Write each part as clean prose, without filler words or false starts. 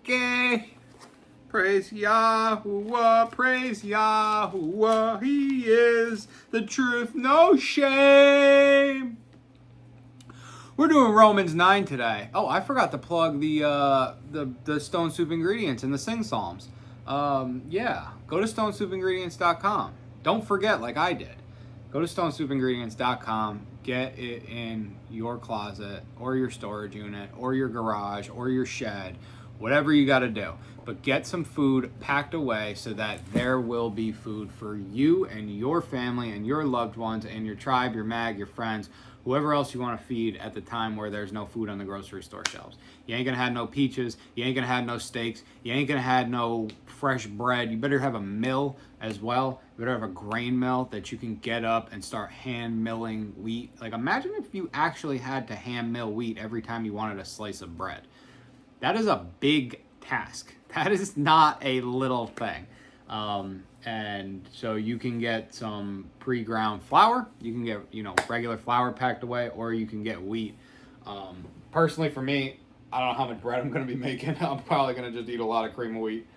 Okay. Praise Yahuwah, praise Yahuwah. He is the truth, no shame. We're doing Romans 9 today. Oh, I forgot to plug the Stone Soup ingredients and the Sing Psalms. Yeah, go to stonesoupingredients.com. Don't forget, like I did, go to stonesoupingredients.com. Get it in your closet or your storage unit or your garage or your shed, whatever you got to do. But get some food packed away so that there will be food for you and your family and your loved ones and your tribe, your mag, your friends, whoever else you want to feed at the time where there's no food on the grocery store shelves. You ain't gonna have no peaches, you ain't gonna have no steaks, you ain't gonna have no fresh bread. You better have a mill as well. You better have a grain mill that you can get up and start hand milling wheat. Like, imagine if you actually had to hand mill wheat every time you wanted a slice of bread. That is a big task. That is not a little thing. And so you can get some pre-ground flour. You can get, regular flour packed away, or you can get wheat. Personally, for me, I don't know how much bread I'm going to be making. I'm probably going to just eat a lot of cream of wheat,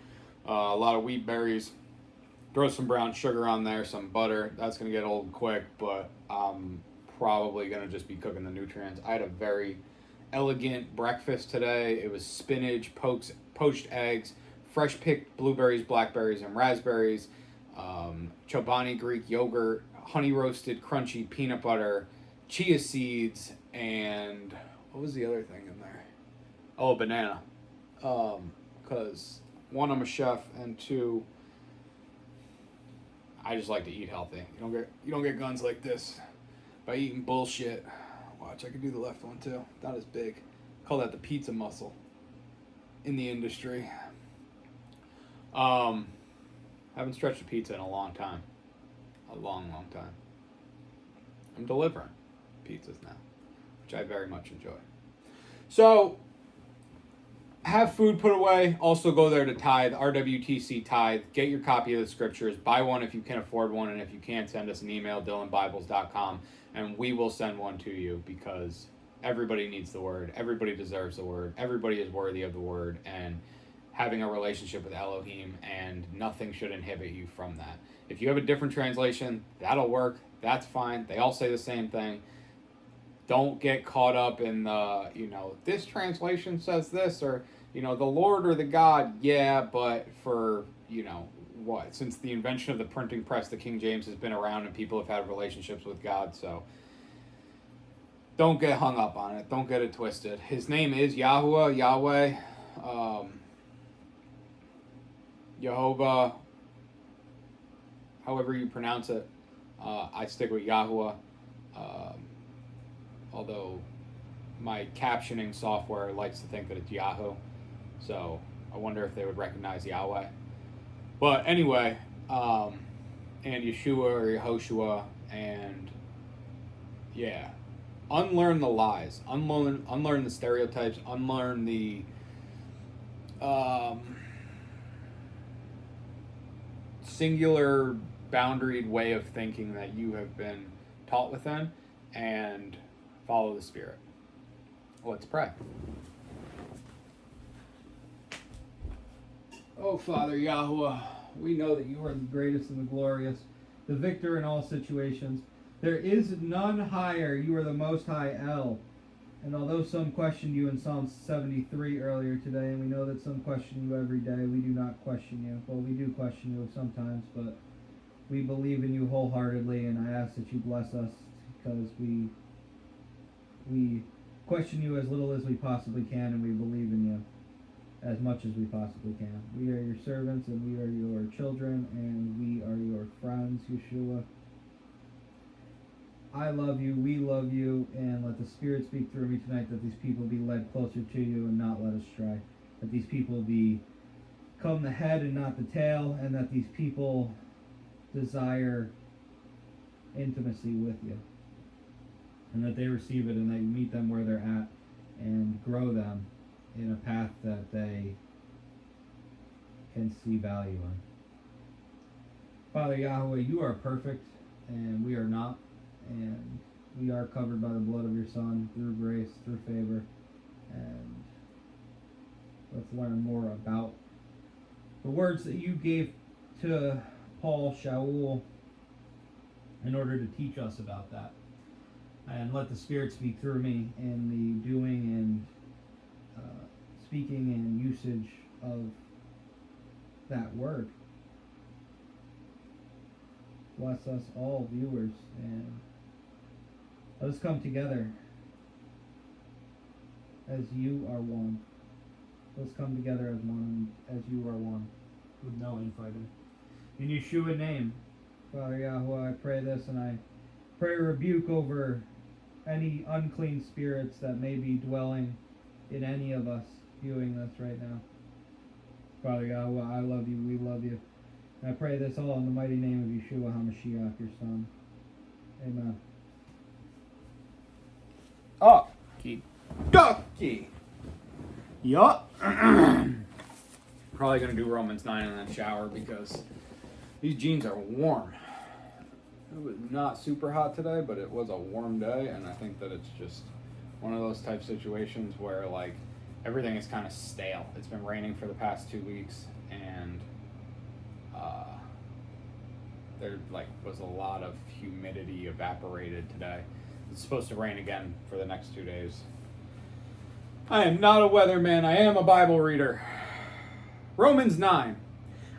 a lot of wheat berries, throw some brown sugar on there, some butter. That's going to get old quick, but I'm probably going to just be cooking the nutrients. I had a very elegant breakfast today. It was spinach, poached eggs, fresh picked blueberries, blackberries, and raspberries, Chobani Greek yogurt, honey roasted crunchy peanut butter, chia seeds, and what was the other thing in there? Oh, a banana. Because one, I'm a chef, and two, I just like to eat healthy. You don't get guns like this by eating bullshit. Watch, I can do the left one too. Not as big. Call that the pizza muscle in the industry. Haven't stretched a pizza in a long time. A long, long time. I'm delivering pizzas now, which I very much enjoy. So, have food put away. Also go there to tithe, RWTC tithe. Get your copy of the scriptures. Buy one if you can afford one, and if you can't, send us an email, dylanbibles.com, and we will send one to you, because everybody needs the word. Everybody deserves the word. Everybody is worthy of the word, and having a relationship with Elohim, and nothing should inhibit you from that. If you have a different translation, that'll work. That's fine. They all say the same thing. Don't get caught up in the, this translation says this, or, the Lord or the God. Yeah, but for, what? Since the invention of the printing press, the King James has been around and people have had relationships with God, so don't get hung up on it. Don't get it twisted. His name is Yahuwah, Yahweh, Jehovah, however you pronounce it. I stick with Yahuwah, although my captioning software likes to think that it's Yahoo, so I wonder if they would recognize Yahweh. But anyway, and Yeshua or Yehoshua, and yeah, unlearn the lies, unlearn the stereotypes, unlearn the singular boundaried way of thinking that you have been taught within, and follow the Spirit. Let's pray. Oh, Father Yahuwah, we know that you are the greatest and the glorious, the victor in all situations. There is none higher. You are the Most High El. And although some questioned you in Psalm 73 earlier today, and we know that some question you every day, we do not question you. Well, we do question you sometimes, but we believe in you wholeheartedly, and I ask that you bless us, because we question you as little as we possibly can, and we believe in you as much as we possibly can. We are your servants, and we are your children, and we are your friends, Yeshua. I love you, we love you, and let the Spirit speak through me tonight, that these people be led closer to you and not led astray. That these people become the head and not the tail, and that these people desire intimacy with you. And that they receive it, and that you meet them where they're at and grow them in a path that they can see value in. Father Yahweh, you are perfect, and we are not. And we are covered by the blood of your Son, through grace, through favor. And Let's learn more about the words that you gave to Paul Shaul in order to teach us about that. And let the Spirit speak through me in the doing and speaking and usage of that word. Bless us all, viewers, and let us come together as you are one. Let's come together as one, as you are one, with no infighting. In Yeshua's name, Father Yahweh, I pray this, and I pray a rebuke over any unclean spirits that may be dwelling in any of us viewing this right now. Father Yahweh, I love you, we love you. And I pray this all in the mighty name of Yeshua HaMashiach, your Son. Amen. Okie dokie. Yup. Probably going to do Romans 9 in that shower because these jeans are warm. It was not super hot today, but it was a warm day, and I think that it's just one of those type situations where, like, everything is kind of stale. It's been raining for the past 2 weeks, and there, like, was a lot of humidity evaporated today. It's supposed to rain again for the next 2 days. I am not a weatherman. I am a Bible reader. Romans 9.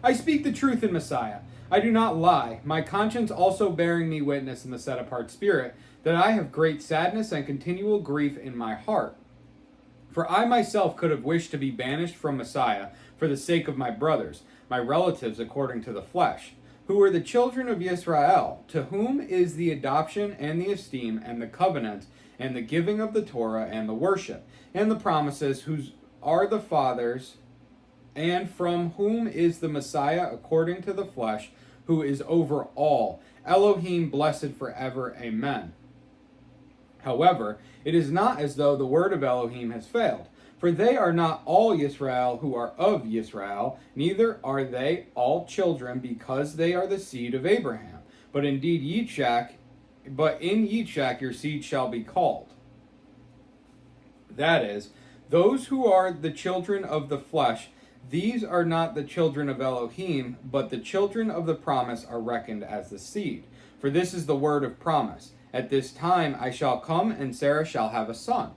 I speak the truth in Messiah. I do not lie, my conscience also bearing me witness in the set-apart Spirit, that I have great sadness and continual grief in my heart. For I myself could have wished to be banished from Messiah for the sake of my brothers, my relatives according to the flesh, who are the children of Israel, to whom is the adoption and the esteem and the covenant and the giving of the Torah and the worship, and the promises, whose are the fathers, and from whom is the Messiah according to the flesh, who is over all, Elohim blessed forever. Amen. However, it is not as though the word of Elohim has failed, for they are not all Yisrael who are of Yisrael, neither are they all children because they are the seed of Abraham. But in Yitzchak your seed shall be called. That is, those who are the children of the flesh, these are not the children of Elohim, but the children of the promise are reckoned as the seed. For this is the word of promise. At this time I shall come, and Sarah shall have a son.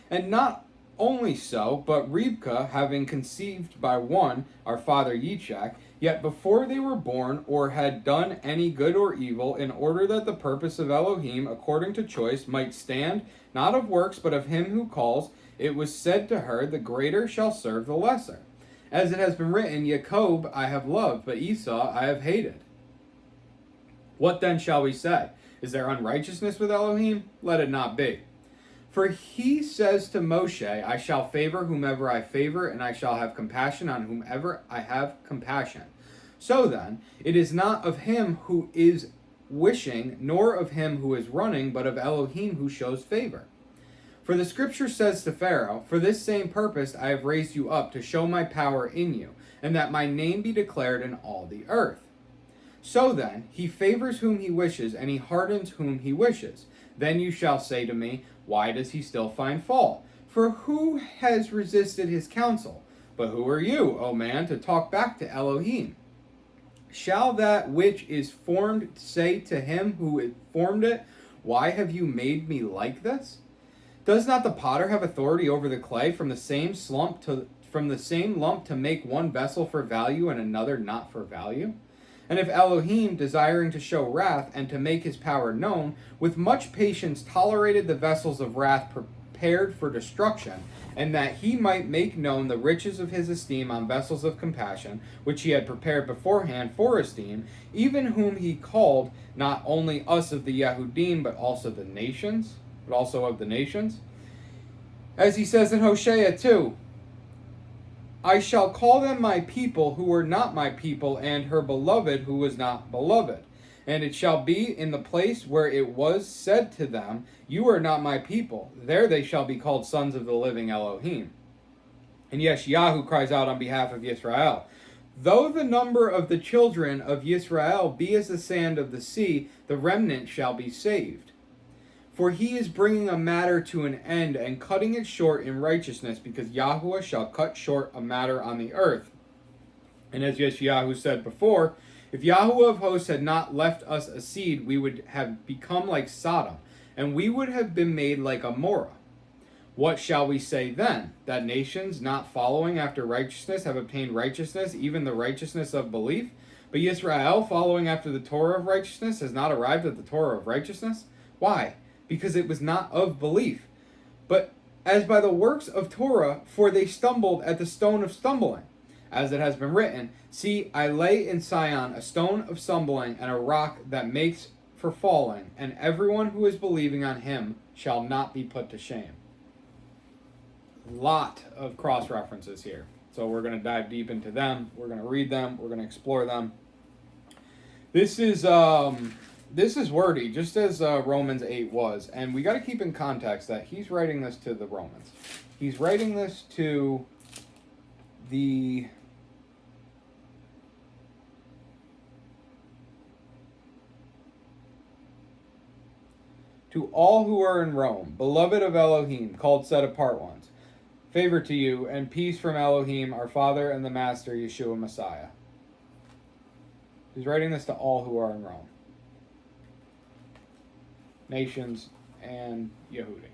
And not only so, but Ribkah, having conceived by one, our father Yitzchak, yet before they were born, or had done any good or evil, in order that the purpose of Elohim, according to choice, might stand, not of works, but of him who calls, it was said to her, the greater shall serve the lesser. As it has been written, Jacob I have loved, but Esau I have hated. What then shall we say? Is there unrighteousness with Elohim? Let it not be. For he says to Moshe, I shall favor whomever I favor, and I shall have compassion on whomever I have compassion. So then, it is not of him who is wishing, nor of him who is running, but of Elohim who shows favor. For the scripture says to Pharaoh, for this same purpose I have raised you up, to show my power in you, and that my name be declared in all the earth. So then, he favors whom he wishes, and he hardens whom he wishes. Then you shall say to me, why does he still find fault? For who has resisted his counsel? But who are you, O man, to talk back to Elohim? Shall that which is formed say to him who formed it, why have you made me like this? Does not the potter have authority over the clay from the same lump to make one vessel for value and another not for value? And if Elohim, desiring to show wrath and to make his power known, with much patience tolerated the vessels of wrath prepared for destruction, and that he might make known the riches of his esteem on vessels of compassion, which he had prepared beforehand for esteem, even whom he called, not only us of the Yehudim, but also of the nations, as he says in Hosea 2, I shall call them my people who were not my people, and her beloved who was not beloved. And it shall be in the place where it was said to them, you are not my people. There they shall be called sons of the living Elohim. And Yeshayahu cries out on behalf of Yisrael, though the number of the children of Yisrael be as the sand of the sea, the remnant shall be saved. For he is bringing a matter to an end and cutting it short in righteousness, because Yahuwah shall cut short a matter on the earth. And as Yeshayahu said before, if Yahuwah of hosts had not left us a seed, we would have become like Sodom, and we would have been made like Amorah. What shall we say then? That nations not following after righteousness have obtained righteousness, even the righteousness of belief? But Yisrael, following after the Torah of righteousness, has not arrived at the Torah of righteousness? Why? Because it was not of belief, but as by the works of Torah, for they stumbled at the stone of stumbling. As it has been written, see, I lay in Sion a stone of stumbling and a rock that makes for falling, and everyone who is believing on him shall not be put to shame. Lot of cross references here. So we're going to dive deep into them. We're going to read them. We're going to explore them. This is wordy, just as Romans 8 was. And we got to keep in context that he's writing this to the Romans. He's writing this to all who are in Rome, beloved of Elohim, called set apart ones. Favor to you and peace from Elohim, our Father and the Master, Yeshua Messiah. He's writing this to all who are in Rome. Nations and Yehudi.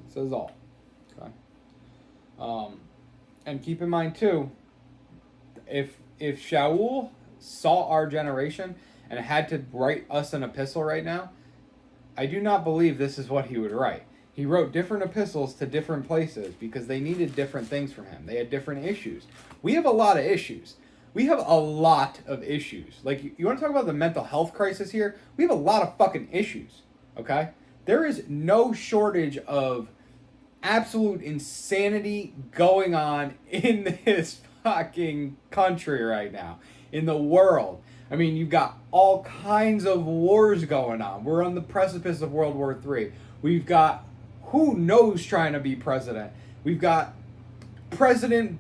It says all. Okay. And keep in mind too, if Shaul saw our generation and had to write us an epistle right now, I do not believe this is what he would write. He wrote different epistles to different places because they needed different things from him. They had different issues. We have a lot of issues. We have a lot of issues. Like, you want to talk about the mental health crisis here? We have a lot of fucking issues, okay? There is no shortage of absolute insanity going on in this fucking country right now, in the world. I mean, you've got all kinds of wars going on. We're on the precipice of World War III. We've got who knows trying to be president. We've got presidential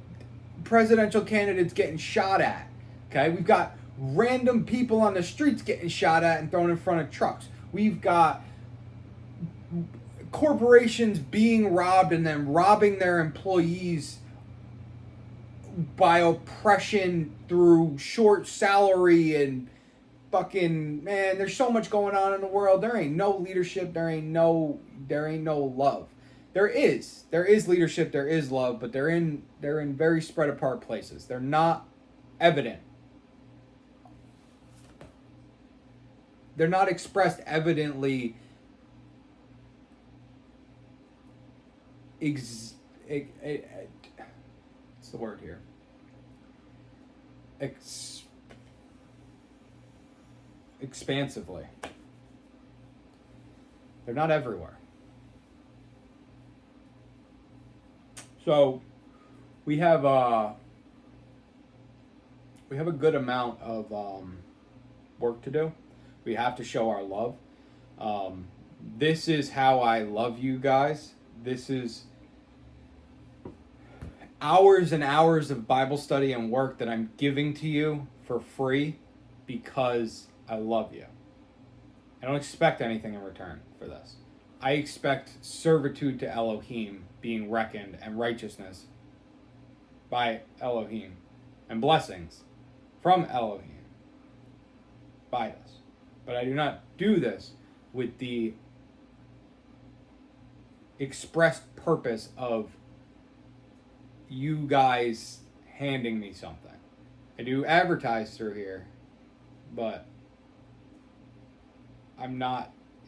candidates getting shot at. Okay, we've got random people on the streets getting shot at and thrown in front of trucks. We've got corporations being robbed and then robbing their employees by oppression through short salary and fucking, man, there's so much going on in the world. There ain't no leadership, there ain't no love. There is leadership, there is love, but they're in very spread apart places. They're not evident. They're not expressed evidently. What's the word here? Expansively. They're not everywhere. So we have a good amount of work to do. We have to show our love. This is how I love you guys. This is hours and hours of Bible study and work that I'm giving to you for free because I love you. I don't expect anything in return for this. I expect servitude to Elohim being reckoned and righteousness by Elohim and blessings from Elohim by us. But I do not do this with the expressed purpose of you guys handing me something. I do advertise through here, but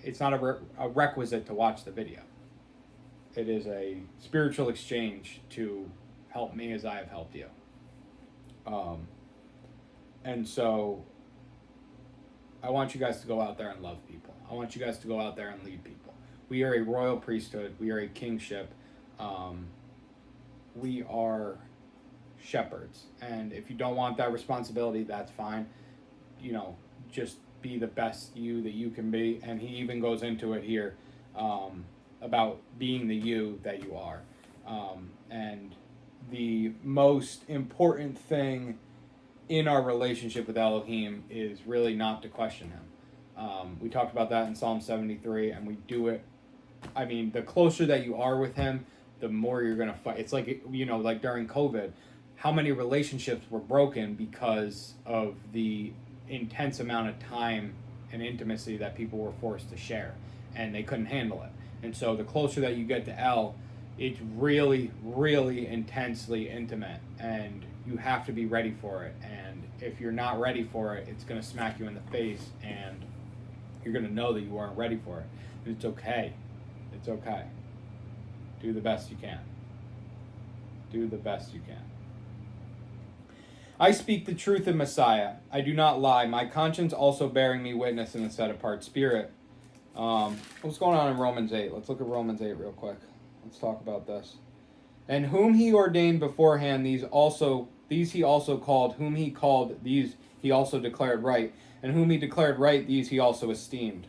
it's not a requisite to watch the video. It is a spiritual exchange to help me as I have helped you. And so I want you guys to go out there and love people. I want you guys to go out there and lead people. We are a royal priesthood. We are a kingship. We are shepherds. And if you don't want that responsibility, that's fine. You know, just be the best you that you can be. And he even goes into it here about being the you that you are. And the most important thing in our relationship with Elohim is really not to question him. We talked about that in Psalm 73, and we do it. I mean, the closer that you are with him, the more you're going to fight. It's like, like during COVID, how many relationships were broken because of the intense amount of time and intimacy that people were forced to share, and they couldn't handle it. And so the closer that you get to El, it's really, really intensely intimate, and you have to be ready for it. And if you're not ready for it, it's going to smack you in the face, and you're going to know that you aren't ready for it. And it's okay. It's okay. Do the best you can. Do the best you can. I speak the truth in Messiah. I do not lie. My conscience also bearing me witness in the set-apart spirit. What's going on in Romans 8? Let's look at Romans 8 real quick. Let's talk about this. And whom he ordained beforehand, these he also called. Whom he called, these he also declared right. And whom he declared right, these he also esteemed.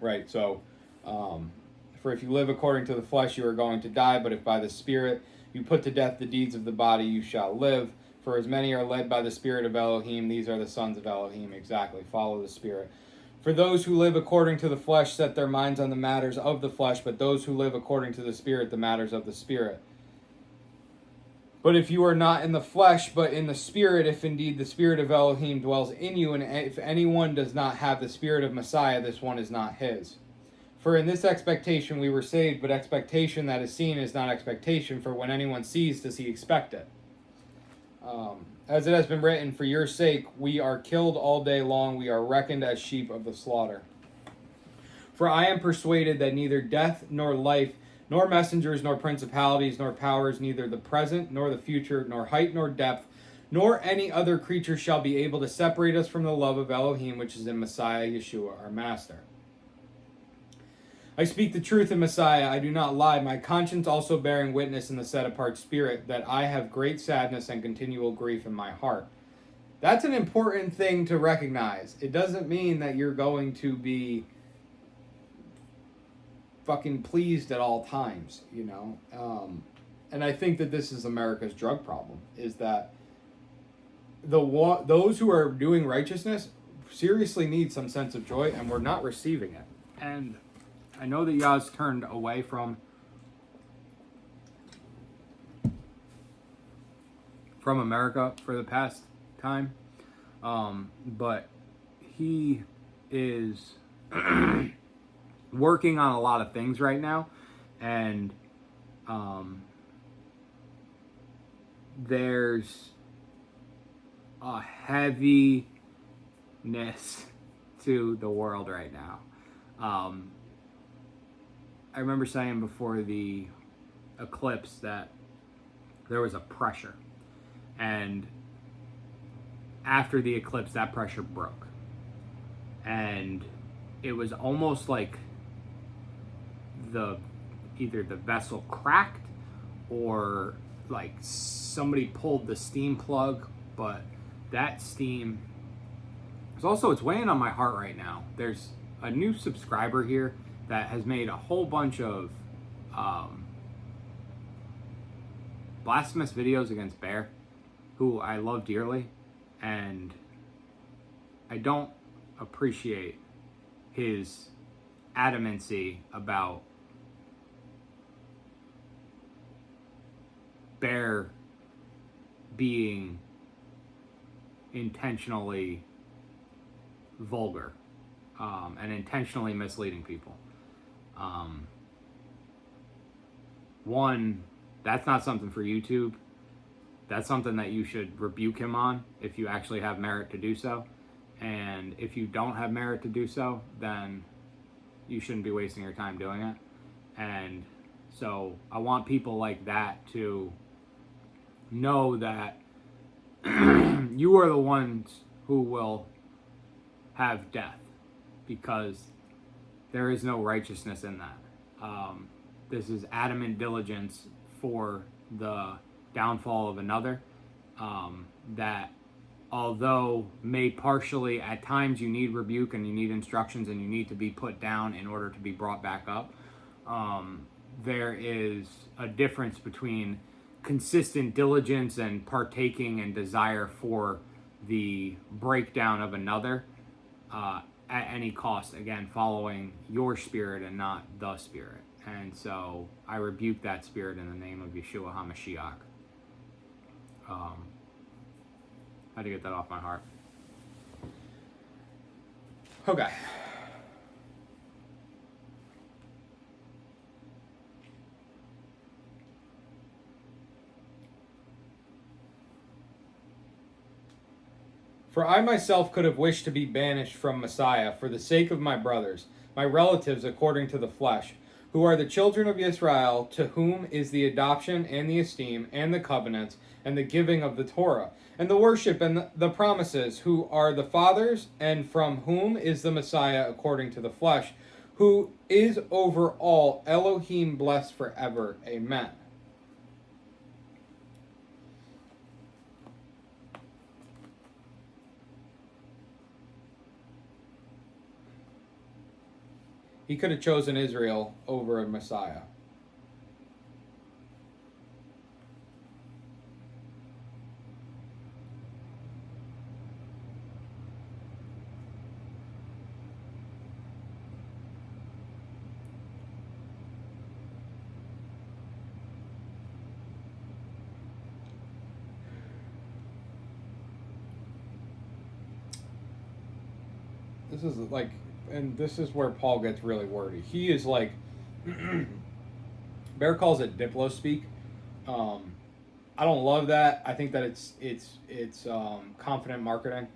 Right, so, for if you live according to the flesh, you are going to die. But if by the Spirit you put to death the deeds of the body, you shall live. For as many are led by the Spirit of Elohim, these are the sons of Elohim. Exactly, follow the Spirit. For those who live according to the flesh set their minds on the matters of the flesh, but those who live according to the Spirit, the matters of the Spirit. But if you are not in the flesh, but in the Spirit, if indeed the Spirit of Elohim dwells in you, and if anyone does not have the Spirit of Messiah, this one is not his. For in this expectation we were saved, but expectation that is seen is not expectation, for when anyone sees, does he expect it? As it has been written, for your sake we are killed all day long, we are reckoned as sheep of the slaughter. For I am persuaded that neither death nor life, nor messengers, nor principalities, nor powers, neither the present nor the future, nor height nor depth, nor any other creature shall be able to separate us from the love of Elohim, which is in Messiah Yeshua, our Master. I speak the truth in Messiah, I do not lie, my conscience also bearing witness in the set-apart spirit, that I have great sadness and continual grief in my heart. That's an important thing to recognize. It doesn't mean that you're going to be fucking pleased at all times, and I think that this is America's drug problem, is that those who are doing righteousness seriously need some sense of joy, and we're not receiving it. And I know that Yah's turned away from America for the past time, but he is working on a lot of things right now, and there's a heaviness to the world right now. I remember saying before the eclipse that there was a pressure, and after the eclipse that pressure broke, and it was almost like either the vessel cracked or like somebody pulled the steam plug, but that steam it's weighing on my heart right now. There's a new subscriber here that has made a whole bunch of blasphemous videos against Bear, who I love dearly, and I don't appreciate his adamancy about Bear being intentionally vulgar and intentionally misleading people. One, that's not something for YouTube. That's something that you should rebuke him on if you actually have merit to do so. And if you don't have merit to do so, then you shouldn't be wasting your time doing it. And so I want people like that to know that you are the ones who will have death, because there is no righteousness in that. This is adamant diligence for the downfall of another, that although may partially at times you need rebuke and you need instructions and you need to be put down in order to be brought back up, there is a difference between consistent diligence and partaking and desire for the breakdown of another at any cost, again, following your spirit and not the spirit. And so I rebuke that spirit in the name of Yeshua HaMashiach. Had to get that off my heart. Okay. For I myself could have wished to be banished from Messiah for the sake of my brothers, my relatives according to the flesh, who are the children of Israel, to whom is the adoption and the esteem and the covenants and the giving of the Torah, and the worship and the promises, who are the fathers, and from whom is the Messiah according to the flesh, who is over all, Elohim blessed forever. Amen. He could have chosen Israel over a Messiah. This is like, and this is where Paul gets really wordy. He is like, Bear calls it Diplo speak. I don't love that. I think that it's confident marketing.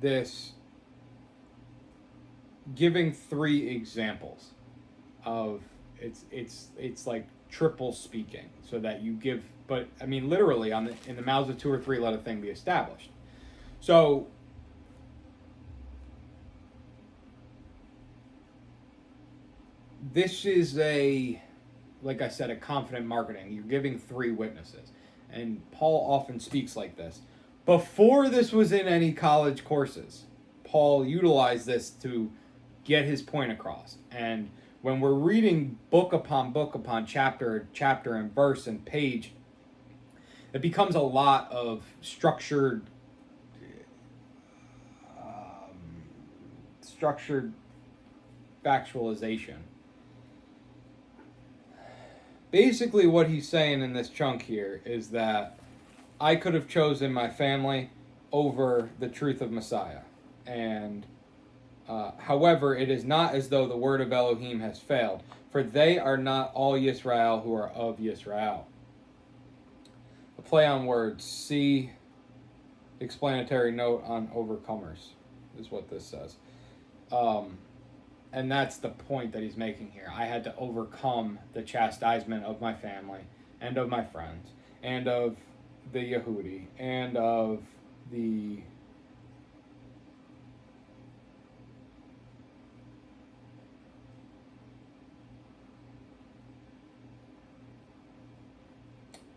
This giving 3 examples of it's like triple speaking, so that you give, but I mean literally in the mouths of 2 or 3 let a thing be established. So this is like I said, a confident marketing. You're giving 3 witnesses. And Paul often speaks like this. Before this was in any college courses, Paul utilized this to get his point across. And when we're reading book upon chapter and verse and page, it becomes a lot of structured factualization. Basically, what he's saying in this chunk here is that I could have chosen my family over the truth of Messiah. And however, it is not as though the word of Elohim has failed, for they are not all Yisrael who are of Yisrael. A play on words. See explanatory note on overcomers is what this says. And that's the point that he's making here. I had to overcome the chastisement of my family and of my friends and of the Yehudi and of the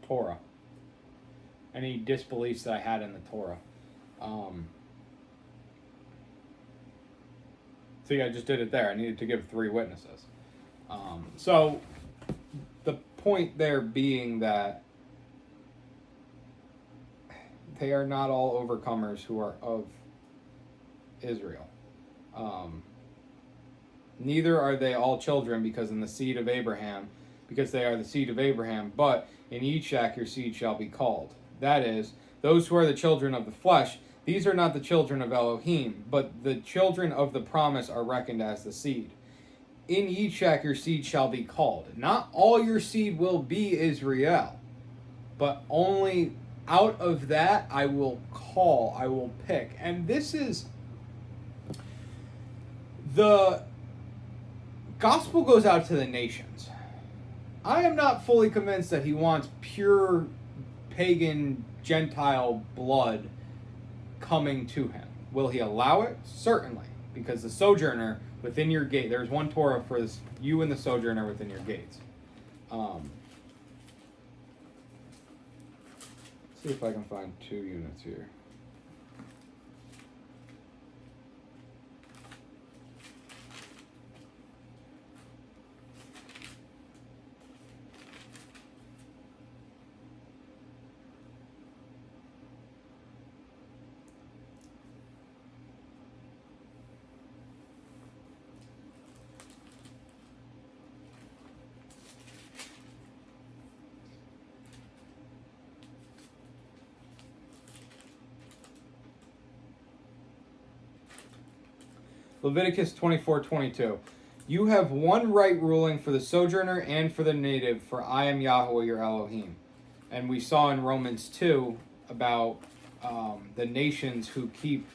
Torah. Any disbeliefs that I had in the Torah. See, I just did it there. I needed to give 3 witnesses. So the point there being that they are not all overcomers who are of Israel. Neither are they all children because in the seed of Abraham, because they are the seed of Abraham, but in Yitzhak your seed shall be called. That is, those who are the children of the flesh, these are not the children of Elohim, but the children of the promise are reckoned as the seed. In Yitzhak your seed shall be called. Not all your seed will be Israel, but only out of that I will call, I will pick. And this is, the gospel goes out to the nations. I am not fully convinced that he wants pure pagan Gentile blood coming to him. Will he allow it? Certainly, because the sojourner within your gate, there's one Torah for this, you and the sojourner within your gates. See if I can find 2 units here. Leviticus 24:22. You have one right ruling for the sojourner and for the native, for I am Yahweh your Elohim. And we saw in Romans 2 about the nations who keep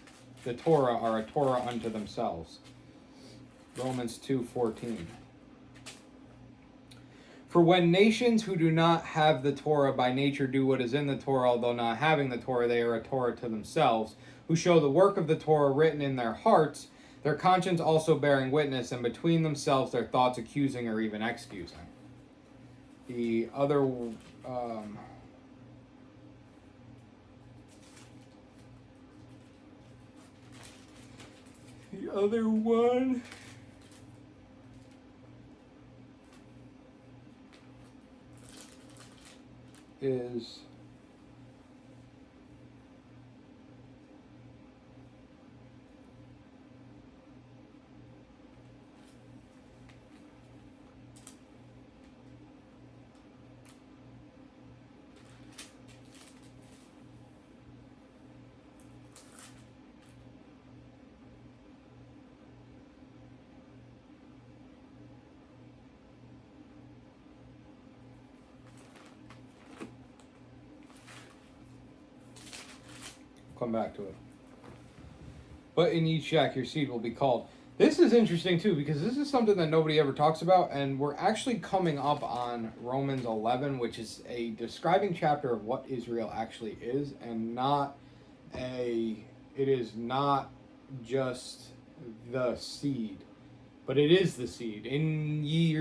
the Torah are a Torah unto themselves. Romans 2:14. For when nations who do not have the Torah by nature do what is in the Torah, although not having the Torah, they are a Torah to themselves, who show the work of the Torah written in their hearts, their conscience also bearing witness, and between themselves their thoughts accusing or even excusing. The other one is come back to it. But in each shack your seed will be called. This is interesting too, because this is something that nobody ever talks about, and we're actually coming up on Romans 11, which is a describing chapter of what Israel actually is, and it is not just the seed, but it is the seed. In ye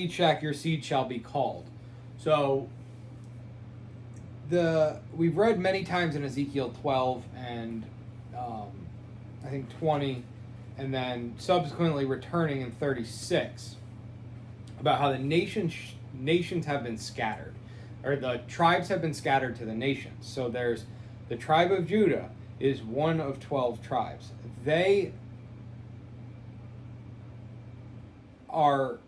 shack your seed shall be called. So we've read many times in Ezekiel 12 and I think 20, and then subsequently returning in 36 about how the nations have been scattered, or the tribes have been scattered to the nations. So there's the tribe of Judah is one of 12 tribes. They are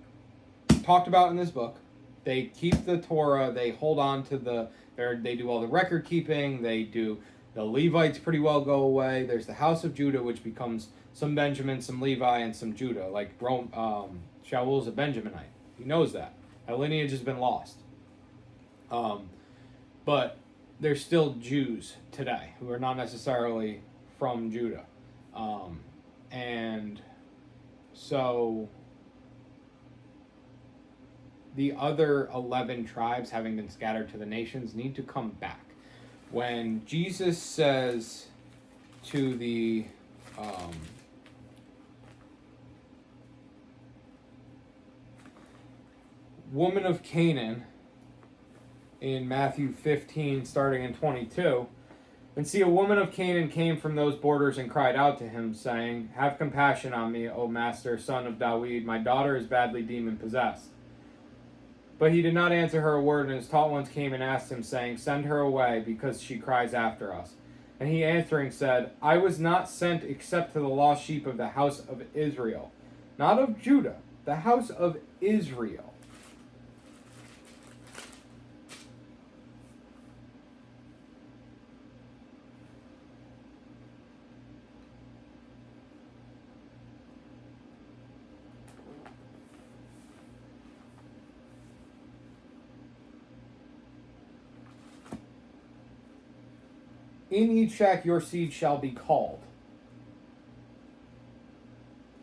talked about in this book. They keep the Torah. They hold on to they do all the record keeping. They do the Levites pretty well go away. There's the house of Judah, which becomes some Benjamin, some Levi, and some Judah. Like Shaul's a Benjaminite. He knows that. That lineage has been lost. But there's still Jews today who are not necessarily from Judah. And so the other 11 tribes, having been scattered to the nations, need to come back. When Jesus says to the woman of Canaan in Matthew 15, starting in 22, and see, a woman of Canaan came from those borders and cried out to him, saying, have compassion on me, O Master, son of David. My daughter is badly demon-possessed. But he did not answer her a word, and his taught ones came and asked him, saying, send her away, because she cries after us. And he answering said, I was not sent except to the lost sheep of the house of Israel. Not of Judah, the house of Israel. In each shack your seed shall be called.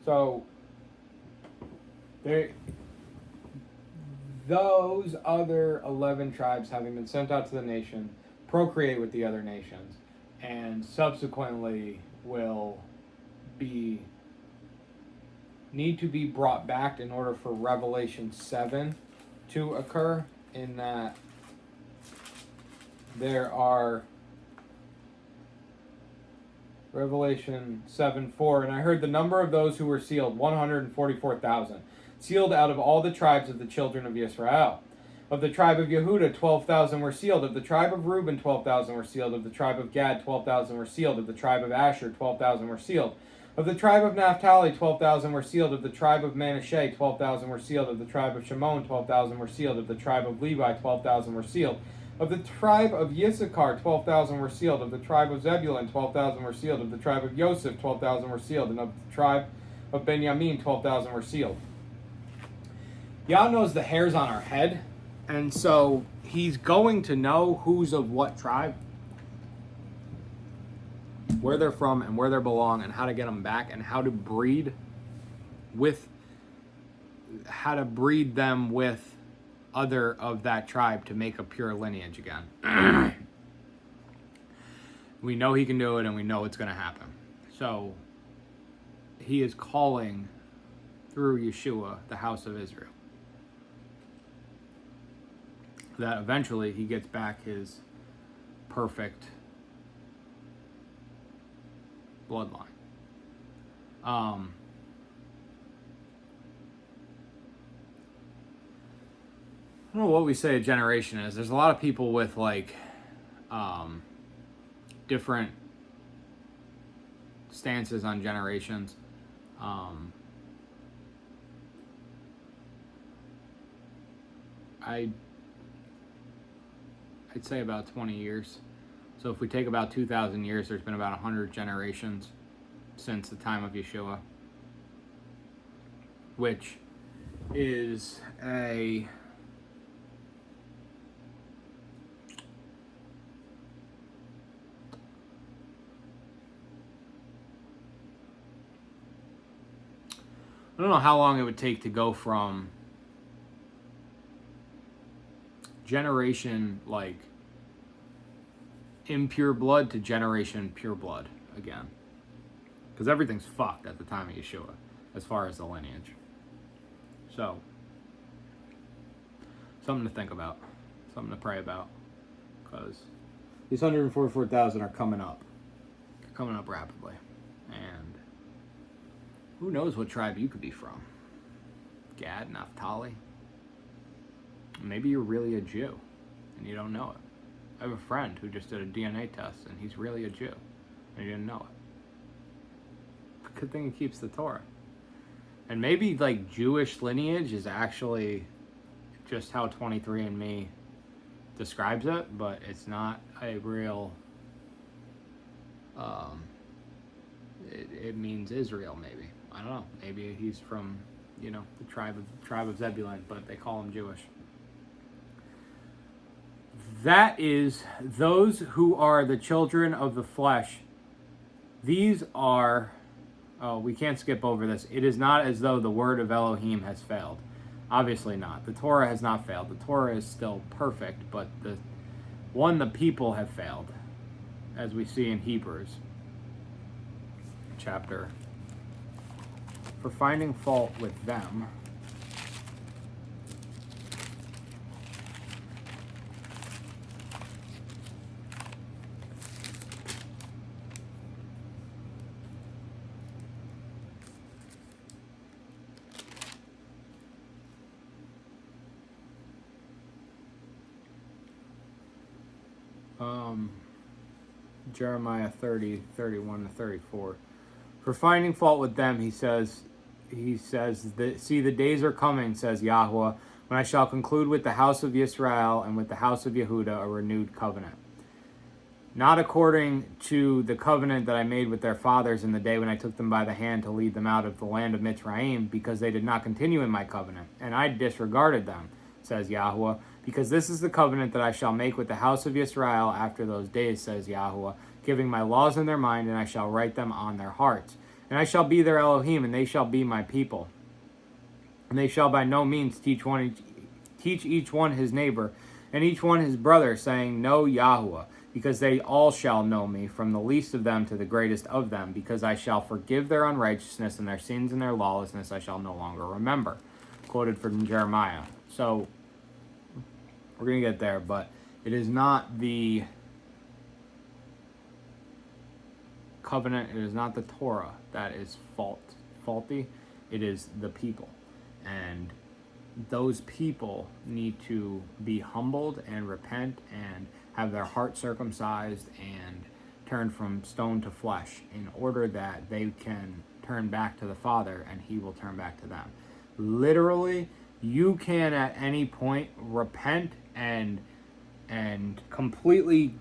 So, those other 11 tribes, having been sent out to the nation, procreate with the other nations, and subsequently will need to be brought back in order for Revelation 7 to occur, in that there are Revelation 7:4, and I heard the number of those who were sealed, 144,000, sealed out of all the tribes of the children of Israel. Of the tribe of Yehuda, 12,000 were sealed. Of the tribe of Reuben, 12,000 were sealed. Of the tribe of Gad, 12,000 were sealed. Of the tribe of Asher, 12,000 were sealed. Of the tribe of Naphtali, 12,000 were sealed. Of the tribe of Manasseh, 12,000 were sealed. Of the tribe of Shimon, 12,000 were sealed. Of the tribe of Levi, 12,000 were sealed. Of the tribe of Issachar, 12,000 were sealed. Of the tribe of Zebulun, 12,000 were sealed. Of the tribe of Joseph, 12,000 were sealed. And of the tribe of Benjamin, 12,000 were sealed. Yah knows the hairs on our head, and so he's going to know who's of what tribe, where they're from and where they belong, and how to get them back, and how to breed them with other of that tribe to make a pure lineage again. We know he can do it, and we know it's going to happen. So he is calling through Yeshua the house of Israel, that eventually he gets back his perfect bloodline. I don't know what we say a generation is. There's a lot of people with like different stances on generations. I'd say about 20 years. So if we take about 2,000 years, there's been about 100 generations since the time of Yeshua, which is a I don't know how long it would take to go from generation like impure blood to generation pure blood again, because everything's fucked at the time of Yeshua as far as the lineage. So something to think about, something to pray about, because these 144,000 are coming up rapidly, and who knows what tribe you could be from. Gad, Naphtali. Maybe you're really a Jew and you don't know it. I have a friend who just did a DNA test and he's really a Jew and he didn't know it. Good thing he keeps the Torah. And maybe like Jewish lineage is actually just how 23andMe describes it, but it's not a real, it means Israel maybe. I don't know. Maybe he's from, the tribe of Zebulun, but they call him Jewish. That is those who are the children of the flesh. These are, we can't skip over this. It is not as though the word of Elohim has failed. Obviously not. The Torah has not failed. The Torah is still perfect, but the people have failed, as we see in Hebrews chapter. For finding fault with them, Jeremiah 30, 31 to 34. For finding fault with them, he says, see, the days are coming, says Yahweh, when I shall conclude with the house of Israel and with the house of Yehuda a renewed covenant. Not according to the covenant that I made with their fathers in the day when I took them by the hand to lead them out of the land of Mitzrayim, because they did not continue in my covenant, and I disregarded them, says Yahweh, because this is the covenant that I shall make with the house of Israel after those days, says Yahweh, giving my laws in their mind, and I shall write them on their hearts. And I shall be their Elohim, and they shall be my people. And they shall by no means teach each one his neighbor, and each one his brother, saying, Know Yahuwah, because they all shall know me, from the least of them to the greatest of them, because I shall forgive their unrighteousness, and their sins and their lawlessness I shall no longer remember. Quoted from Jeremiah. So, we're going to get there, but it is not the covenant, it is not the Torah that is faulty, it is the people. And those people need to be humbled and repent and have their heart circumcised and turn from stone to flesh, in order that they can turn back to the Father and he will turn back to them. Literally, you can at any point repent and and completely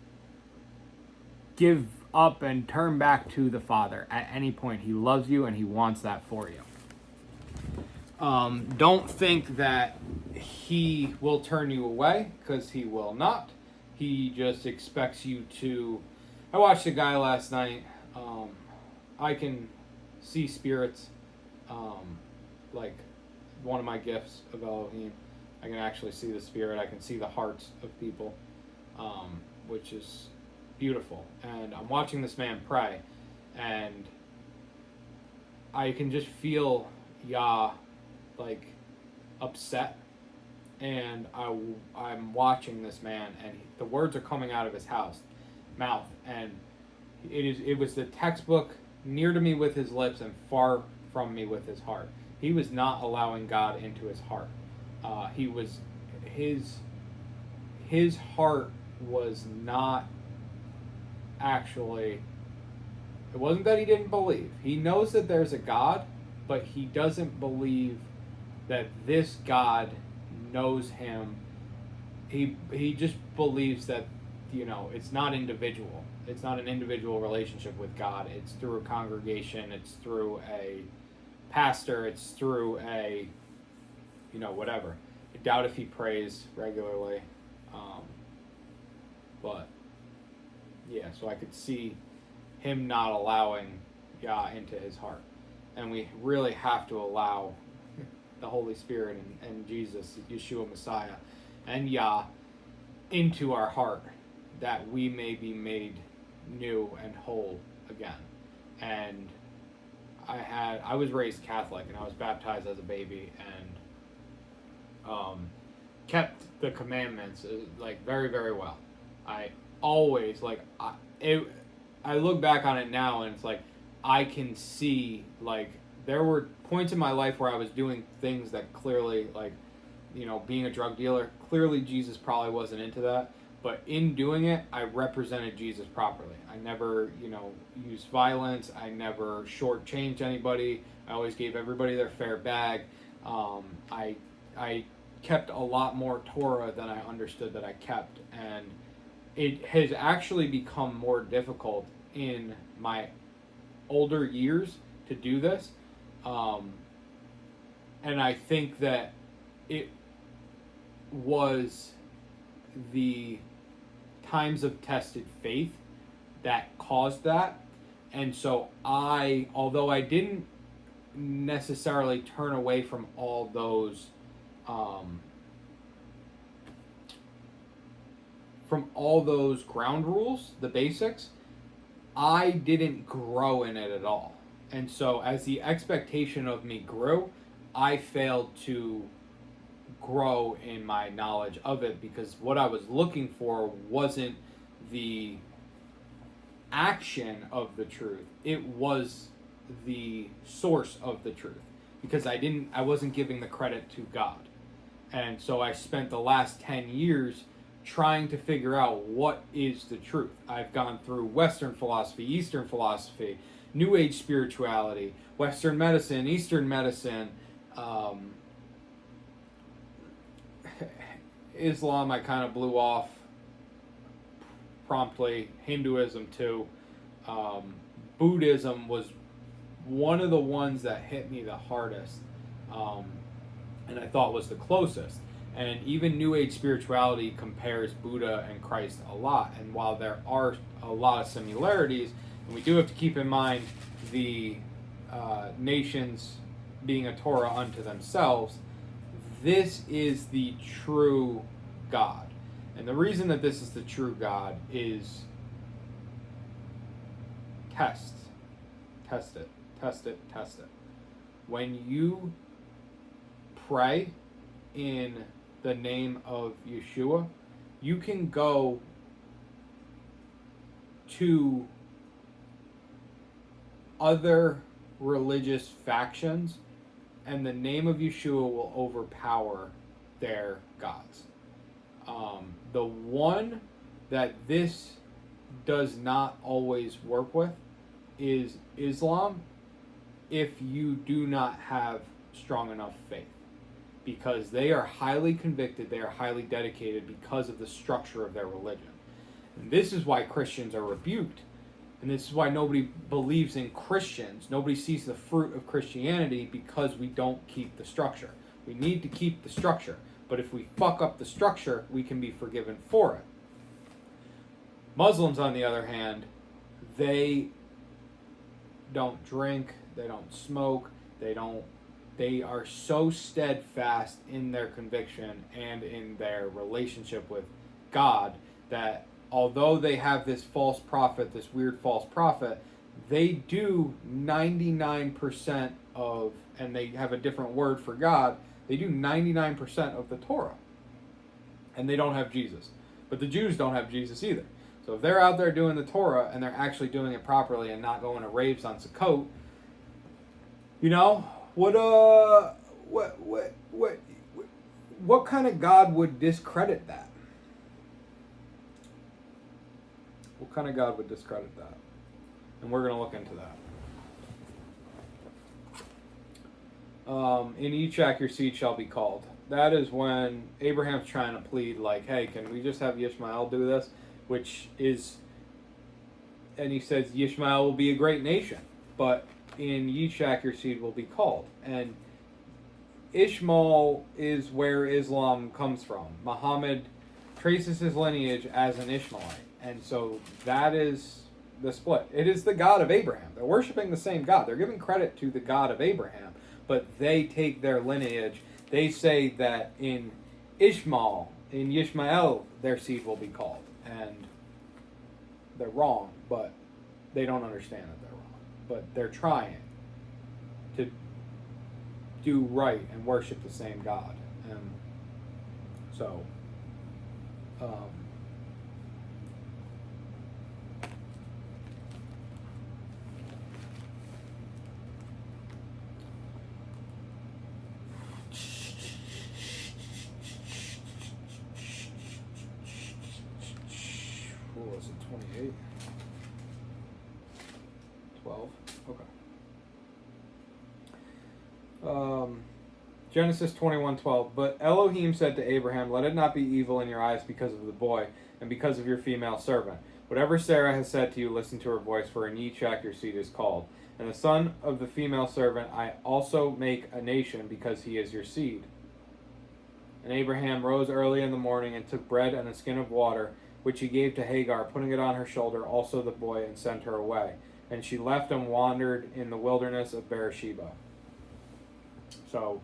give up and turn back to the Father at any point. He loves you and he wants that for you. Don't think that he will turn you away, because he will not. He just expects you to... I watched a guy last night. I can see spirits. Like one of my gifts of Elohim. I can actually see the spirit. I can see the hearts of people, which is beautiful. And I'm watching this man pray, and I can just feel Yah like upset, and I'm watching this man, and the words are coming out of his mouth, and it was the textbook, near to me with his lips and far from me with his heart. He was not allowing God into his heart. His heart was not actually... It wasn't that he didn't believe. He knows that there's a God, but he doesn't believe that this God knows him. He just believes that, it's not individual. It's not an individual relationship with God. It's through a congregation. It's through a pastor. It's through a, whatever. I doubt if he prays regularly. But, yeah, so I could see him not allowing Yah into his heart. And we really have to allow the Holy Spirit and Jesus, Yeshua Messiah, and Yah into our heart, that we may be made new and whole again. And I was raised Catholic, and I was baptized as a baby, and kept the commandments very, very well. I always I look back on it now, and it's like I can see, there were points in my life where I was doing things that clearly, being a drug dealer, clearly Jesus probably wasn't into that. But in doing it, I represented Jesus properly. I never, used violence. I never shortchanged anybody. I always gave everybody their fair bag. I kept a lot more Torah than I understood that I kept. And it has actually become more difficult in my older years to do this. And I think that it was the times of tested faith that caused that. And so although I didn't necessarily turn away from all those ground rules, the basics, I didn't grow in it at all. And so as the expectation of me grew, I failed to grow in my knowledge of it, because what I was looking for wasn't the action of the truth. It was the source of the truth, because I wasn't giving the credit to God. And so I spent the last 10 years trying to figure out what is the truth. I've gone through Western philosophy, Eastern philosophy, New Age spirituality, Western medicine, Eastern medicine, Islam I kind of blew off promptly, Hinduism too. Buddhism was one of the ones that hit me the hardest, and I thought was the closest. And even New Age spirituality compares Buddha and Christ a lot. And while there are a lot of similarities, and we do have to keep in mind the nations being a Torah unto themselves, this is the true God. And the reason that this is the true God is test it. When you pray in the name of Yeshua, you can go to other religious factions, and the name of Yeshua will overpower their gods. The one that this does not always work with is Islam, if you do not have strong enough faith. because they are highly convicted, they are highly dedicated because of the structure of their religion. And this is why Christians are rebuked. And this is why nobody believes in Christians. Nobody sees the fruit of Christianity because we don't keep the structure. We need to keep the structure. But if we fuck up the structure, we can be forgiven for it. Muslims, on the other hand, they don't drink, they don't smoke, they are so steadfast in their conviction and in their relationship with God that although they have this false prophet, this weird false prophet, they do 99% of, and they have a different word for God, they do 99% of the Torah. And they don't have Jesus. But the Jews don't have Jesus either. So if they're out there doing the Torah and they're actually doing it properly and not going to raves on Sukkot, you know, what kind of God would discredit that? What kind of God would discredit that? And we're going to look into that. In Yitzhak your seed shall be called. That is when Abraham's trying to plead, like, hey, can we just have Ishmael do this? Which is, and he says, Ishmael will be a great nation, but in Yitzhak your seed will be called. And Ishmael is where Islam comes from. Muhammad traces his lineage as an Ishmaelite. And so that is the split. It is the God of Abraham. They're worshiping the same God. They're giving credit to the God of Abraham, but they take their lineage. They say that in Ishmael, their seed will be called. And they're wrong, but they don't understand that they're wrong. But they're trying to do right and worship the same God. And so, what was it, 28? 12? Okay. Genesis 21:12. But Elohim said to Abraham, let it not be evil in your eyes because of the boy, and because of your female servant. Whatever Sarah has said to you, listen to her voice, for in Yitzhak your seed is called. And the son of the female servant I also make a nation, because he is your seed. And Abraham rose early in the morning and took bread and a skin of water, which he gave to Hagar, putting it on her shoulder, also the boy, and sent her away. And she left and wandered in the wilderness of Beersheba. So,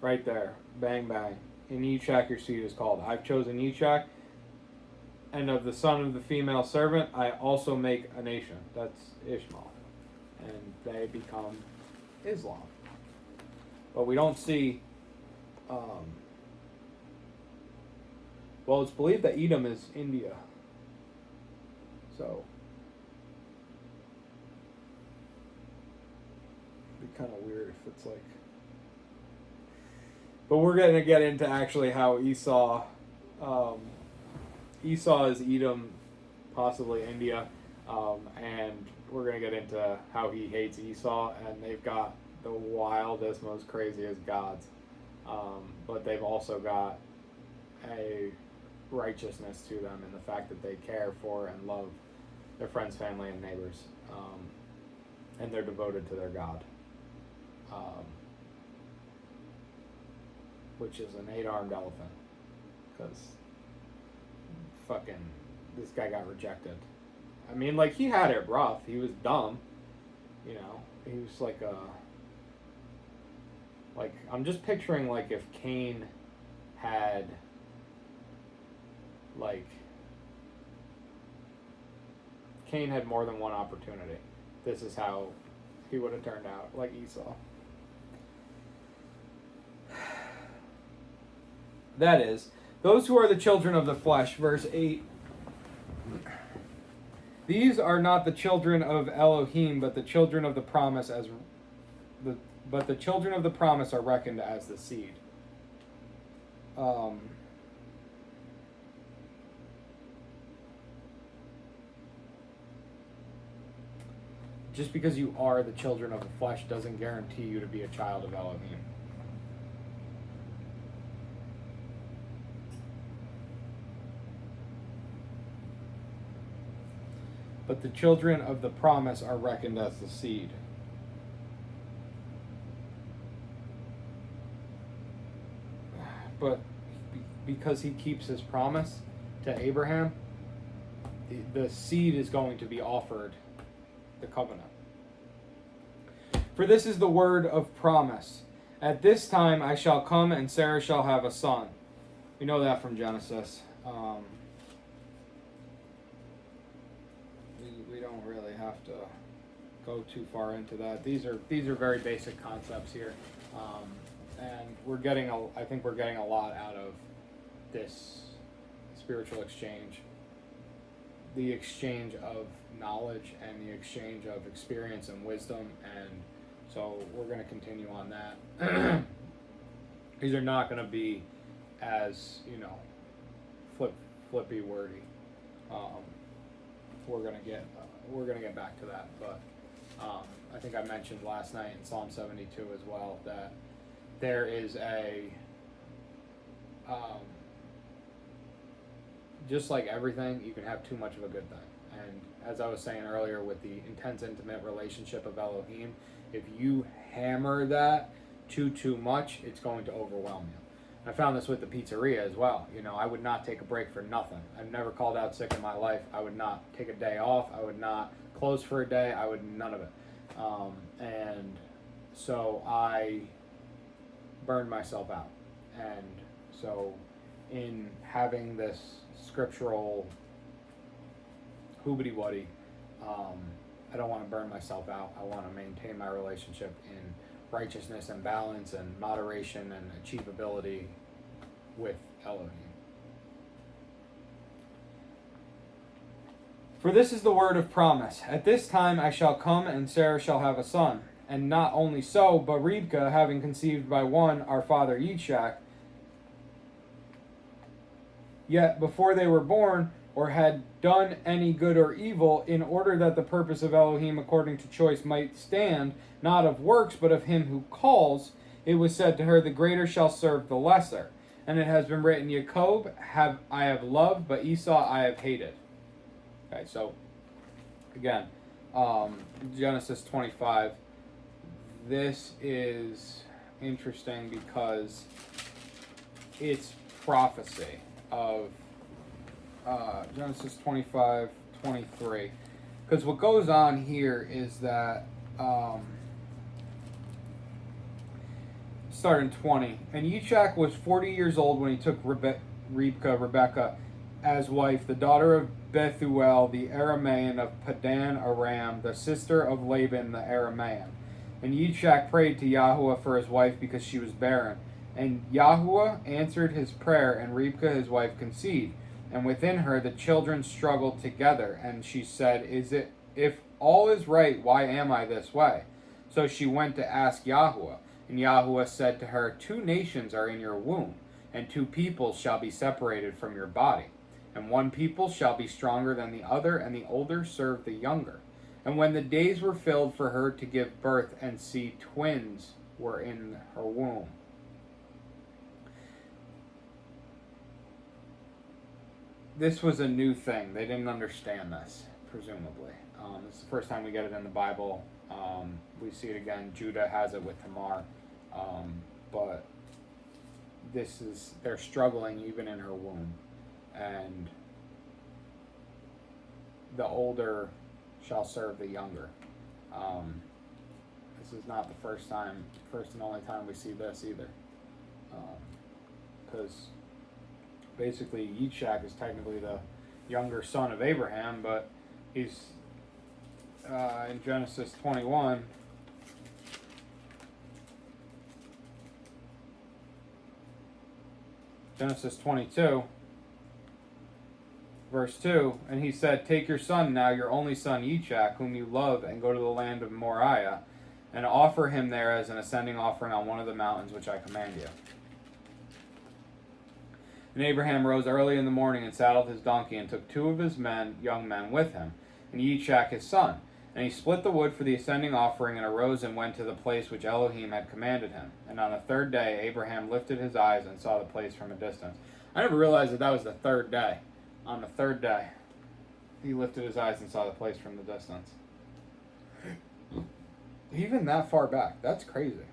right there, bang, bang. In Yitzhak your seed is called. I've chosen Yitzhak, and of the son of the female servant, I also make a nation. That's Ishmael. And they become Islam. But we don't see... well, it's believed that Edom is India. So, it'd be kind of weird if it's like... But we're going to get into actually how Esau is Edom, possibly India, and we're going to get into how he hates Esau, and they've got the wildest, most craziest gods. But they've also got a righteousness to them in the fact that they care for and love their friends, family, and neighbors, and they're devoted to their God, which is an 8-armed elephant, because fucking this guy got rejected. I mean, like, he had it rough. He was dumb, you know. He was like I'm just picturing, like, if Cain had, like, Cain had more than one opportunity. This is how he would have turned out, like Esau. That is, those who are the children of the flesh, verse 8. These are not the children of Elohim, but the children of the promise but the children of the promise are reckoned as the seed. Just because you are the children of the flesh doesn't guarantee you to be a child of Elohim. but the children of the promise are reckoned as the seed. But because he keeps his promise to Abraham, the seed is going to be offered the covenant. For this is the word of promise. At this time I shall come, and Sarah shall have a son. We know that from Genesis. We don't really have to go too far into that. These are very basic concepts here, and I think we're getting a lot out of this spiritual exchange. The exchange of knowledge and the exchange of experience and wisdom, and so we're going to continue on that. These are not going to be as, flippy wordy. We're going to get back to that, but I think I mentioned last night in Psalm 72 as well that there is just like everything, you can have too much of a good thing. And as I was saying earlier, with the intense, intimate relationship of Elohim, if you hammer that too much, it's going to overwhelm you. I found this with the pizzeria as well. I would not take a break for nothing. I've never called out sick in my life. I would not take a day off. I would not close for a day. None of it. And so I burned myself out. And so in having this scriptural hoobity-wuddy, I don't want to burn myself out. I want to maintain my relationship in righteousness and balance and moderation and achievability with Elohim. For this is the word of promise. At this time I shall come, and Sarah shall have a son. And not only so, but Rivkah, having conceived by one, our father YHWH, yet before they were born, or had done any good or evil, in order that the purpose of Elohim according to choice might stand, not of works, but of him who calls, it was said to her, the greater shall serve the lesser. And it has been written, Jacob I have loved, but Esau I have hated. Okay, so, again, Genesis 25. This is interesting because it's prophecy of Genesis 25:23. Because what goes on here is that, start in 20. And YHWH was 40 years old when he took Rebekah, as wife, the daughter of Bethuel, the Aramean of Padan Aram, the sister of Laban the Aramean. And YHWH prayed to Yahuwah for his wife because she was barren. And Yahuwah answered his prayer, and Rivkah his wife conceived. And within her the children struggled together. And she said, if all is right, why am I this way? So she went to ask Yahuwah. And Yahuwah said to her, 2 nations are in your womb, and 2 peoples shall be separated from your body. And one people shall be stronger than the other, and the older serve the younger. And when the days were filled for her to give birth, and see, twins were in her womb. This was a new thing. They didn't understand this, presumably. This is the first time we get it in the Bible. We see it again. Judah has it with Tamar. But they're struggling even in her womb. And the older shall serve the younger. This is not the first and only time we see this either. Because basically YHWH is technically the younger son of Abraham, but he's in Genesis 21. Genesis 22. Verse 2, and he said, take your son now, your only son YHWH, whom you love, and go to the land of Moriah, and offer him there as an ascending offering on one of the mountains which I command you. And Abraham rose early in the morning and saddled his donkey, and took 2 of his young men with him, and YHWH his son. And he split the wood for the ascending offering, and arose and went to the place which Elohim had commanded him. And on the 3rd day Abraham lifted his eyes and saw the place from a distance. I never realized that was the 3rd day. On the 3rd day. he lifted his eyes and saw the place from the distance. Even that far back, that's crazy.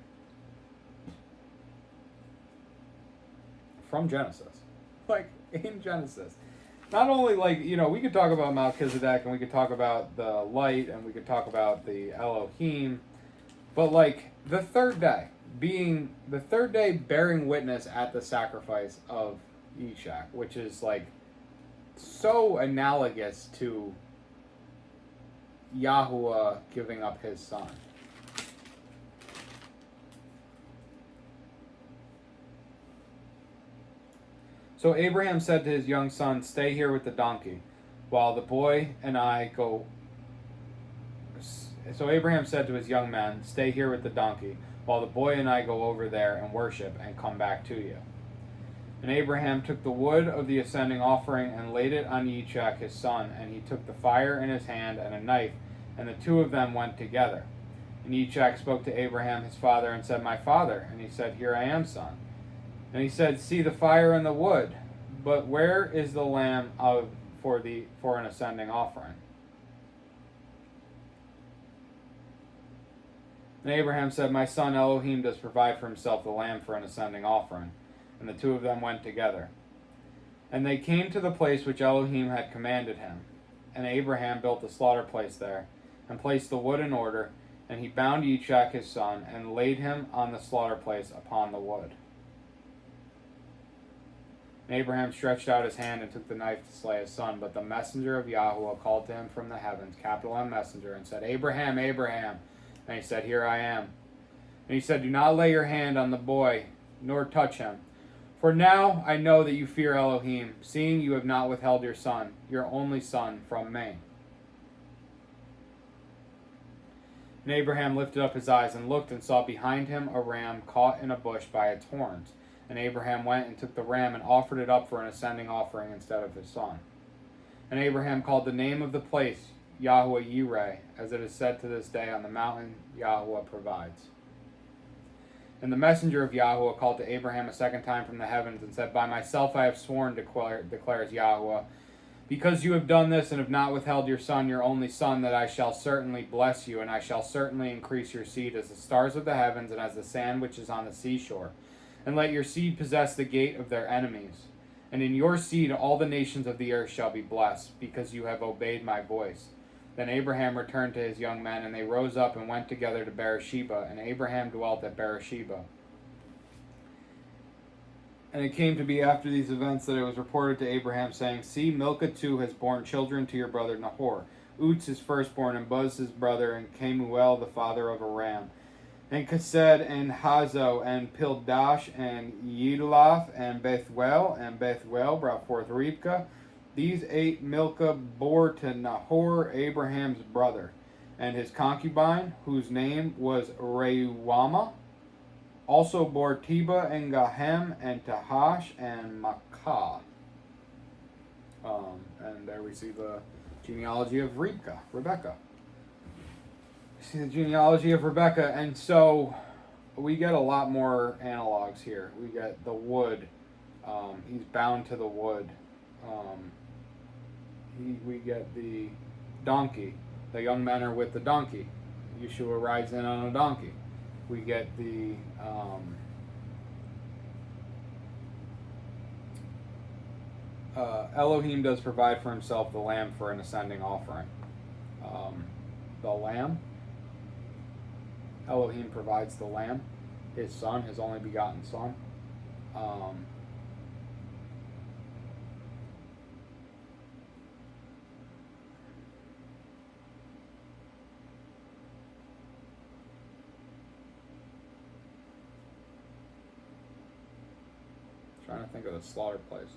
From Genesis. Like, in Genesis. Not only, like, you know, we could talk about Melchizedek, and we could talk about the light, and we could talk about the Elohim, but, like, the third day bearing witness at the sacrifice of Ishak, which is, like, so analogous to Yahuwah giving up his son. So Abraham said to his young son, "Stay here with the donkey, while the boy and I go." So Abraham said to his young men, "Stay here with the donkey, while the boy and I go over there and worship and come back to you." And Abraham took the wood of the ascending offering and laid it on Yitzchak his son, and he took the fire in his hand and a knife, and the two of them went together. And Yitzchak spoke to Abraham his father and said, "My father." And he said, "Here I am, son." And he said, "See the fire and the wood, but where is the lamb for an ascending offering?" And Abraham said, "My son Elohim does provide for himself the lamb for an ascending offering." And the two of them went together. And they came to the place which Elohim had commanded him. And Abraham built a slaughter place there, and placed the wood in order, and he bound Yitzchak his son, and laid him on the slaughter place upon the wood. And Abraham stretched out his hand and took the knife to slay his son, but the messenger of Yahuwah called to him from the heavens, capital M messenger, and said, "Abraham, Abraham." And he said, "Here I am." And he said, "Do not lay your hand on the boy, nor touch him. For now I know that you fear Elohim, seeing you have not withheld your son, your only son, from me." And Abraham lifted up his eyes and looked, and saw behind him a ram caught in a bush by its horns. And Abraham went and took the ram and offered it up for an ascending offering instead of his son. And Abraham called the name of the place Yahweh Yireh, as it is said to this day, "On the mountain Yahuwah provides." And the messenger of Yahuwah called to Abraham a second time from the heavens and said, "By myself I have sworn, declares Yahuwah, because you have done this and have not withheld your son, your only son, that I shall certainly bless you, and I shall certainly increase your seed as the stars of the heavens and as the sand which is on the seashore. And let your seed possess the gate of their enemies. And in your seed all the nations of the earth shall be blessed, because you have obeyed my voice." Then Abraham returned to his young men, and they rose up and went together to Beersheba, and Abraham dwelt at Beersheba. And it came to be after these events that it was reported to Abraham, saying, "See, Milcah too has borne children to your brother Nahor, Uts his firstborn, and Buz his brother, and Kemuel the father of Aram, and Chesed, and Hazo, and Pildash, and Yidlaf, and Bethuel brought forth Ribkah. These 8 Milcah bore to Nahor, Abraham's brother, and his concubine, whose name was Rehuamah, also bore Teba, and Gahem, and Tahash, and Makkah. And there we see the genealogy of Rebecca. We see the genealogy of Rebecca, and so we get a lot more analogs here. We get the wood. He's bound to the wood. We get the donkey. The young men are with the donkey. Yeshua rides in on a donkey. We get the Elohim does provide for himself the lamb for an ascending offering. The lamb, Elohim provides the lamb, his son, his only begotten son. Trying to think of the slaughter place.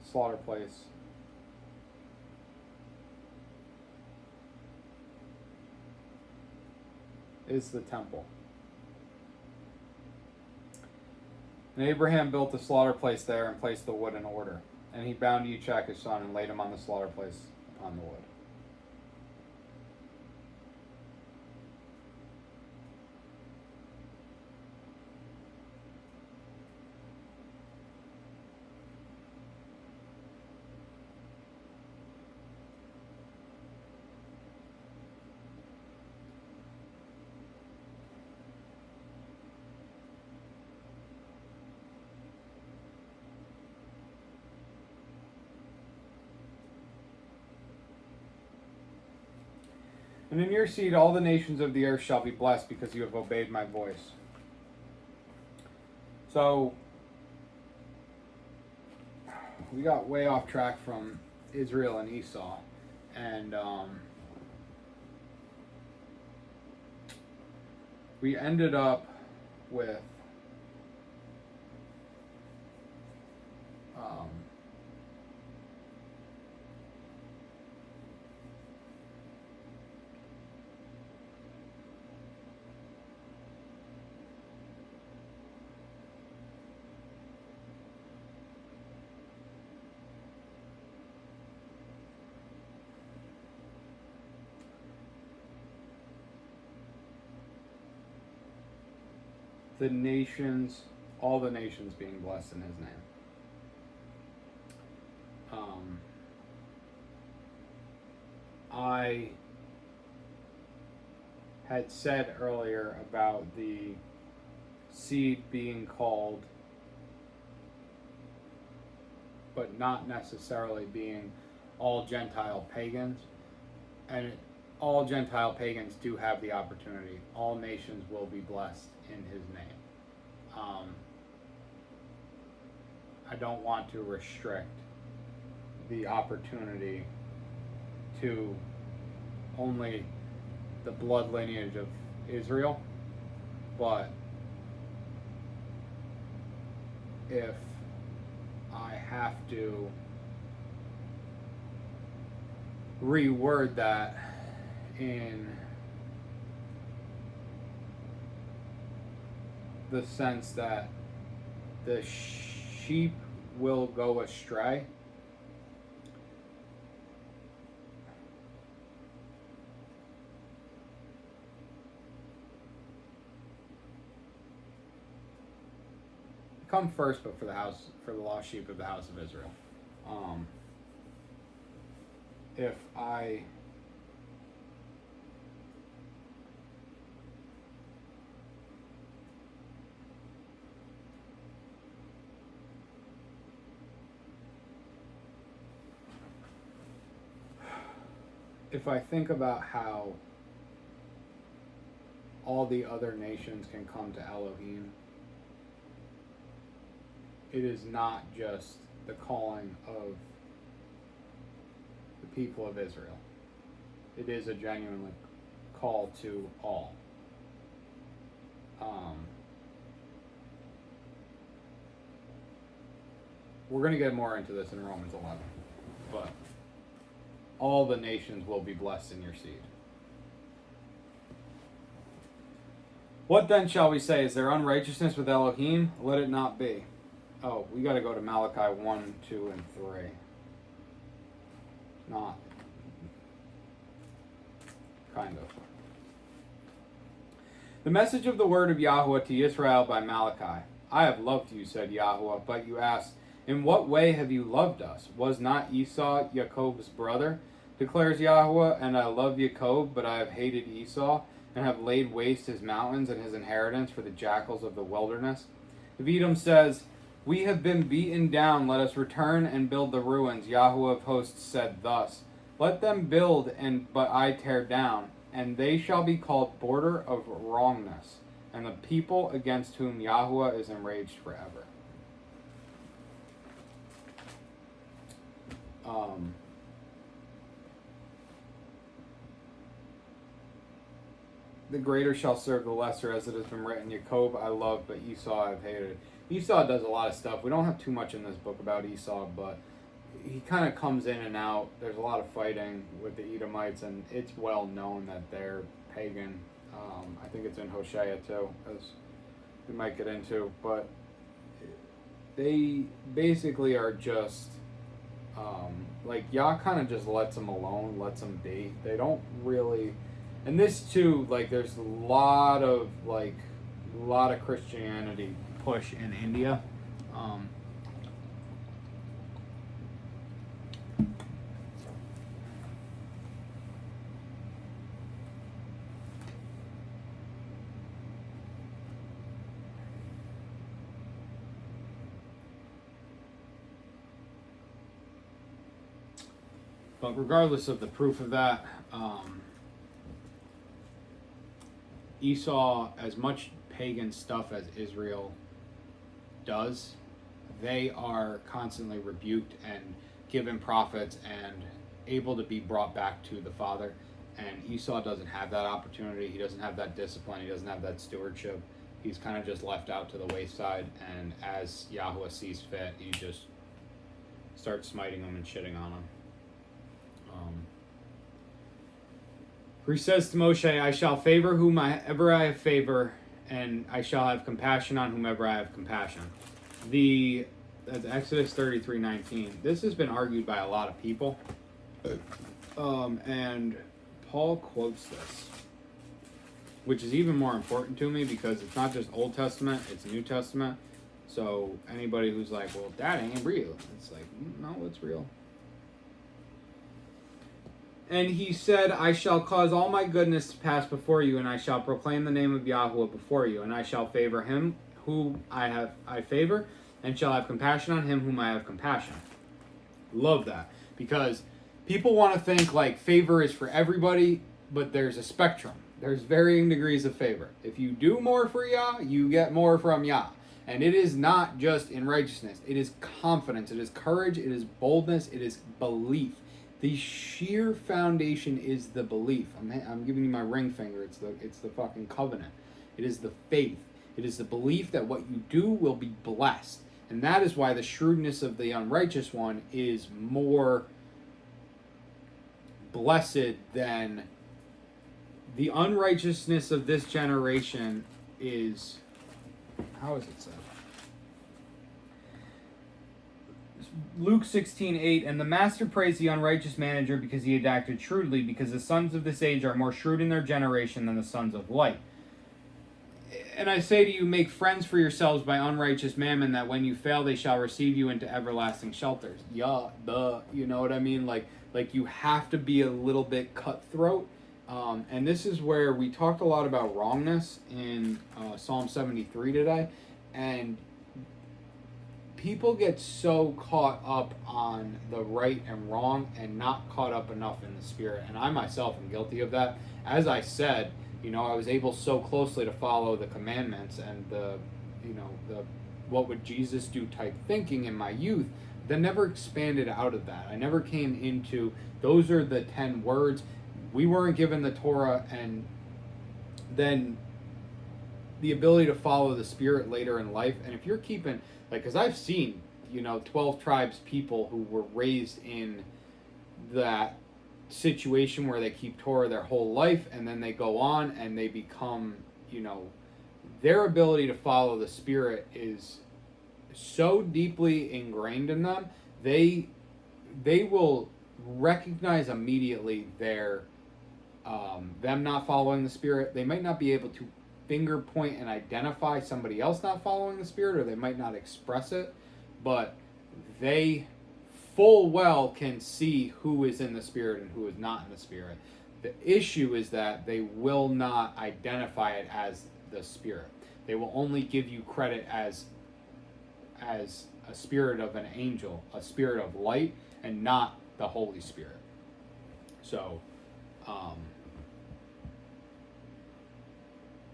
Slaughter place. Is the temple. And Abraham built the slaughter place there and placed the wood in order. And he bound Yitzchak his son and laid him on the slaughter place upon the wood. And in your seed all the nations of the earth shall be blessed because you have obeyed my voice. So, we got way off track from Israel and Esau. And we ended up with the nations, all the nations being blessed in his name. I had said earlier about the seed being called, but not necessarily being all Gentile pagans. And all Gentile pagans do have the opportunity. All nations will be blessed in his name. I don't want to restrict the opportunity to only the blood lineage of Israel, but if I have to reword that in the sense that the sheep will go astray, come first, but for the lost sheep of the house of Israel. If I think about how all the other nations can come to Elohim, it is not just the calling of the people of Israel. It is a genuine call to all. We're going to get more into this in Romans 11, but all the nations will be blessed in your seed. What then shall we say? Is there unrighteousness with Elohim? Let it not be. Oh, we got to go to Malachi 1, 2, and 3. Not. Kind of. The message of the word of Yahweh to Israel by Malachi. I have loved you, said Yahweh, but you asked, in what way have you loved us? Was not Esau Jacob's brother? Declares Yahweh, and I love Jacob, but I have hated Esau, and have laid waste his mountains and his inheritance for the jackals of the wilderness. Edom says, we have been beaten down, let us return and build the ruins. Yahweh of hosts said thus, let them build, but I tear down, and they shall be called border of wrongness, and the people against whom Yahweh is enraged forever. The greater shall serve the lesser, as it has been written, Jacob I love, but Esau I have hated. Esau does a lot of stuff. We don't have too much in this book about Esau, but he kind of comes in and out. There's a lot of fighting with the Edomites, and it's well known that they're pagan. I think it's in Hosea too, as we might get into. But they basically are just, like, Yah kind of just lets them alone, lets them be. They don't really... And this too, like, there's a lot of Christianity push in India. But regardless of the proof of that, Esau, as much pagan stuff as Israel does, they are constantly rebuked and given prophets and able to be brought back to the Father. And Esau doesn't have that opportunity. He doesn't have that discipline. He doesn't have that stewardship. He's kind of just left out to the wayside. And as Yahweh sees fit, he just starts smiting them and shitting on them. For he says to Moshe, I shall favor whomever I have favor, and I shall have compassion on whomever I have compassion. That's Exodus 33:19. This has been argued by a lot of people. And Paul quotes this, which is even more important to me because it's not just Old Testament, it's New Testament. So anybody who's like, well, that ain't real, it's like, no, it's real. And he said, I shall cause all my goodness to pass before you, and I shall proclaim the name of Yahweh before you, and I shall favor him whom I favor, and shall have compassion on him whom I have compassion. Love that. Because people want to think like favor is for everybody, but there's a spectrum. There's varying degrees of favor. If you do more for Yah, you get more from Yah. And it is not just in righteousness. It is confidence. It is courage. It is boldness. It is belief. The sheer foundation is the belief. I'm giving you my ring finger. It's the fucking covenant. It is the faith. It is the belief that what you do will be blessed. And that is why the shrewdness of the unrighteous one is more blessed than the unrighteousness of this generation is. How is it said? Luke 16:8, and the master praised the unrighteous manager because he had acted shrewdly, because the sons of this age are more shrewd in their generation than the sons of light. And I say to you, make friends for yourselves by unrighteous mammon, that when you fail they shall receive you into everlasting shelters. You know what I mean? Like you have to be a little bit cutthroat. And this is where we talked a lot about wrongness in Psalm 73 today. And people get so caught up on the right and wrong and not caught up enough in the spirit. And I myself am guilty of that. As I said, I was able so closely to follow the commandments and the what would Jesus do type thinking in my youth that never expanded out of that. I never came into, those are the 10 words. We weren't given the Torah, and then the ability to follow the Spirit later in life. And if you're keeping, because I've seen, 12 tribes people who were raised in that situation where they keep Torah their whole life, and then they go on and they become, their ability to follow the Spirit is so deeply ingrained in them, they will recognize immediately them not following the Spirit. They might not be able to finger point and identify somebody else not following the Spirit, or they might not express it, but they full well can see who is in the Spirit and who is not in the Spirit. The issue is that they will not identify it as the Spirit. They will only give you credit as a spirit of an angel, a spirit of light, and not the Holy Spirit. So,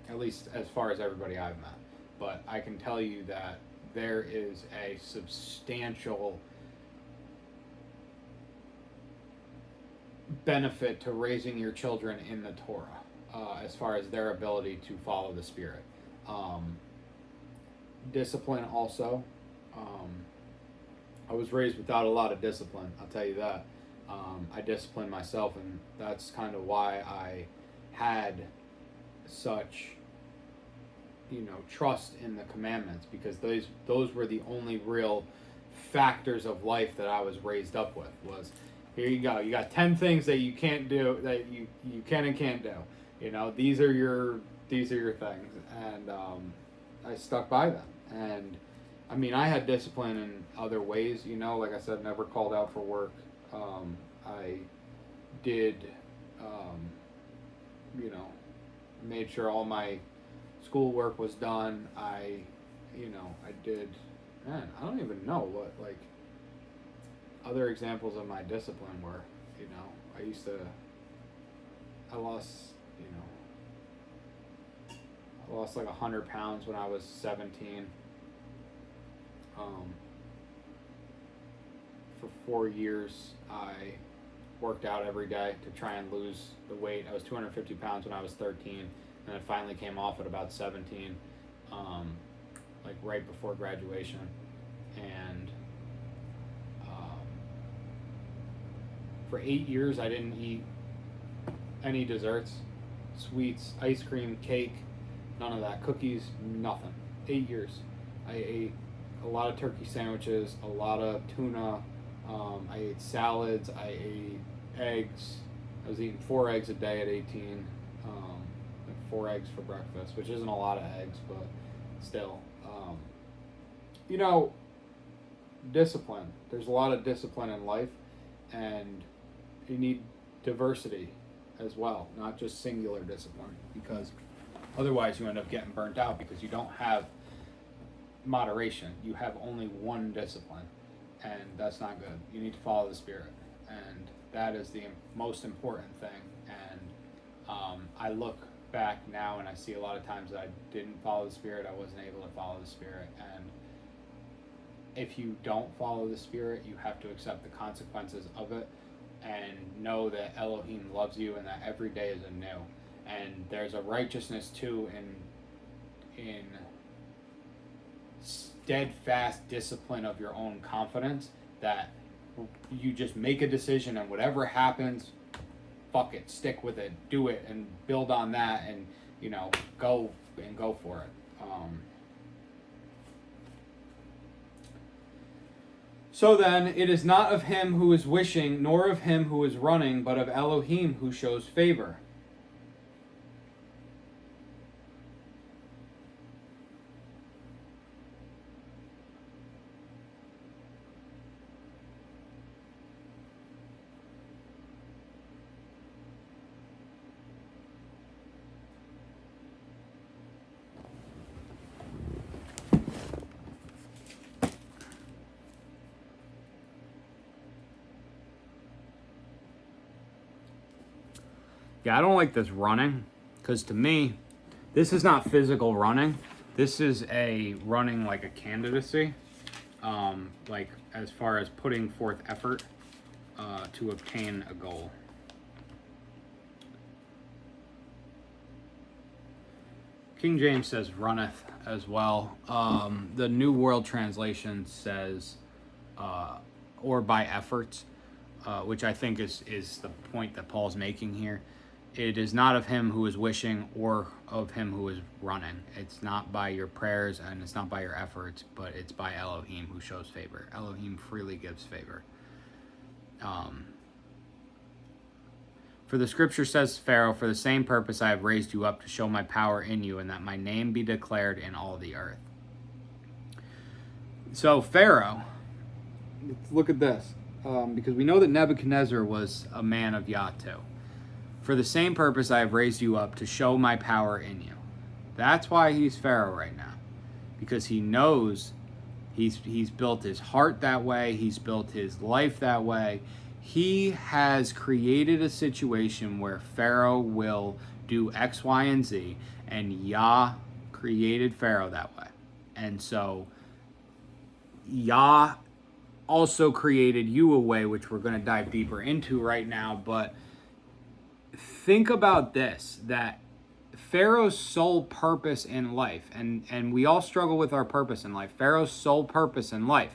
at least as far as everybody I've met. But I can tell you that there is a substantial benefit to raising your children in the Torah, as far as their ability to follow the Spirit. Discipline also. I was raised without a lot of discipline, I'll tell you that. I disciplined myself, and that's kind of why I had such trust in the commandments, because those were the only real factors of life that I was raised up with. Was, here you go, you got 10 things that you can't do, that you can and can't do. These are your things, and I stuck by them. And I mean, I had discipline in other ways. Like I said, never called out for work. I did, made sure all my schoolwork was done. I did, man, I don't even know what, other examples of my discipline were, I lost, lost like 100 pounds when I was 17. For 4 years, I worked out every day to try and lose the weight. I was 250 pounds when I was 13, and it finally came off at about 17, like right before graduation. And for 8 years, I didn't eat any desserts, sweets, ice cream, cake, none of that, cookies, nothing. 8 years. I ate a lot of turkey sandwiches, a lot of tuna. I ate salads. I ate eggs. I was eating 4 eggs a day at 18. Like 4 eggs for breakfast, which isn't a lot of eggs, but still. Discipline. There's a lot of discipline in life, and you need diversity as well, not just singular discipline, because otherwise you end up getting burnt out because you don't have moderation. You have only one discipline, and that's not good. You need to follow the Spirit, and that is the most important thing. And I look back now and I see a lot of times that I didn't follow the Spirit. I wasn't able to follow the Spirit, and if you don't follow the Spirit, you have to accept the consequences of it and know that Elohim loves you and that every day is anew. And there's a righteousness too in steadfast discipline of your own confidence, that you just make a decision and whatever happens, fuck it, stick with it, do it, and build on that, and go for it. So then, it is not of him who is wishing, nor of him who is running, but of Elohim who shows favor. Yeah, I don't like this running, because to me, this is not physical running. This is a running like a candidacy, like as far as putting forth effort to obtain a goal. King James says runneth as well. The New World Translation says or by efforts, which I think is the point that Paul's making here. It is not of him who is wishing or of him who is running. It's not by your prayers and it's not by your efforts, but it's by Elohim who shows favor. Elohim freely gives favor. For the scripture says, Pharaoh, for the same purpose I have raised you up to show my power in you, and that my name be declared in all the earth. So Pharaoh, let's look at this, because we know that Nebuchadnezzar was a man of Yah too. For the same purpose I have raised you up to show my power in you. That's why he's Pharaoh right now, because he knows he's built his heart that way. He's built his life that way. He has created a situation where Pharaoh will do X, Y, and Z, and Yah created Pharaoh that way. And so Yah also created you a way, which we're going to dive deeper into right now. But think about this, that Pharaoh's sole purpose in life, and we all struggle with our purpose in life. Pharaoh's sole purpose in life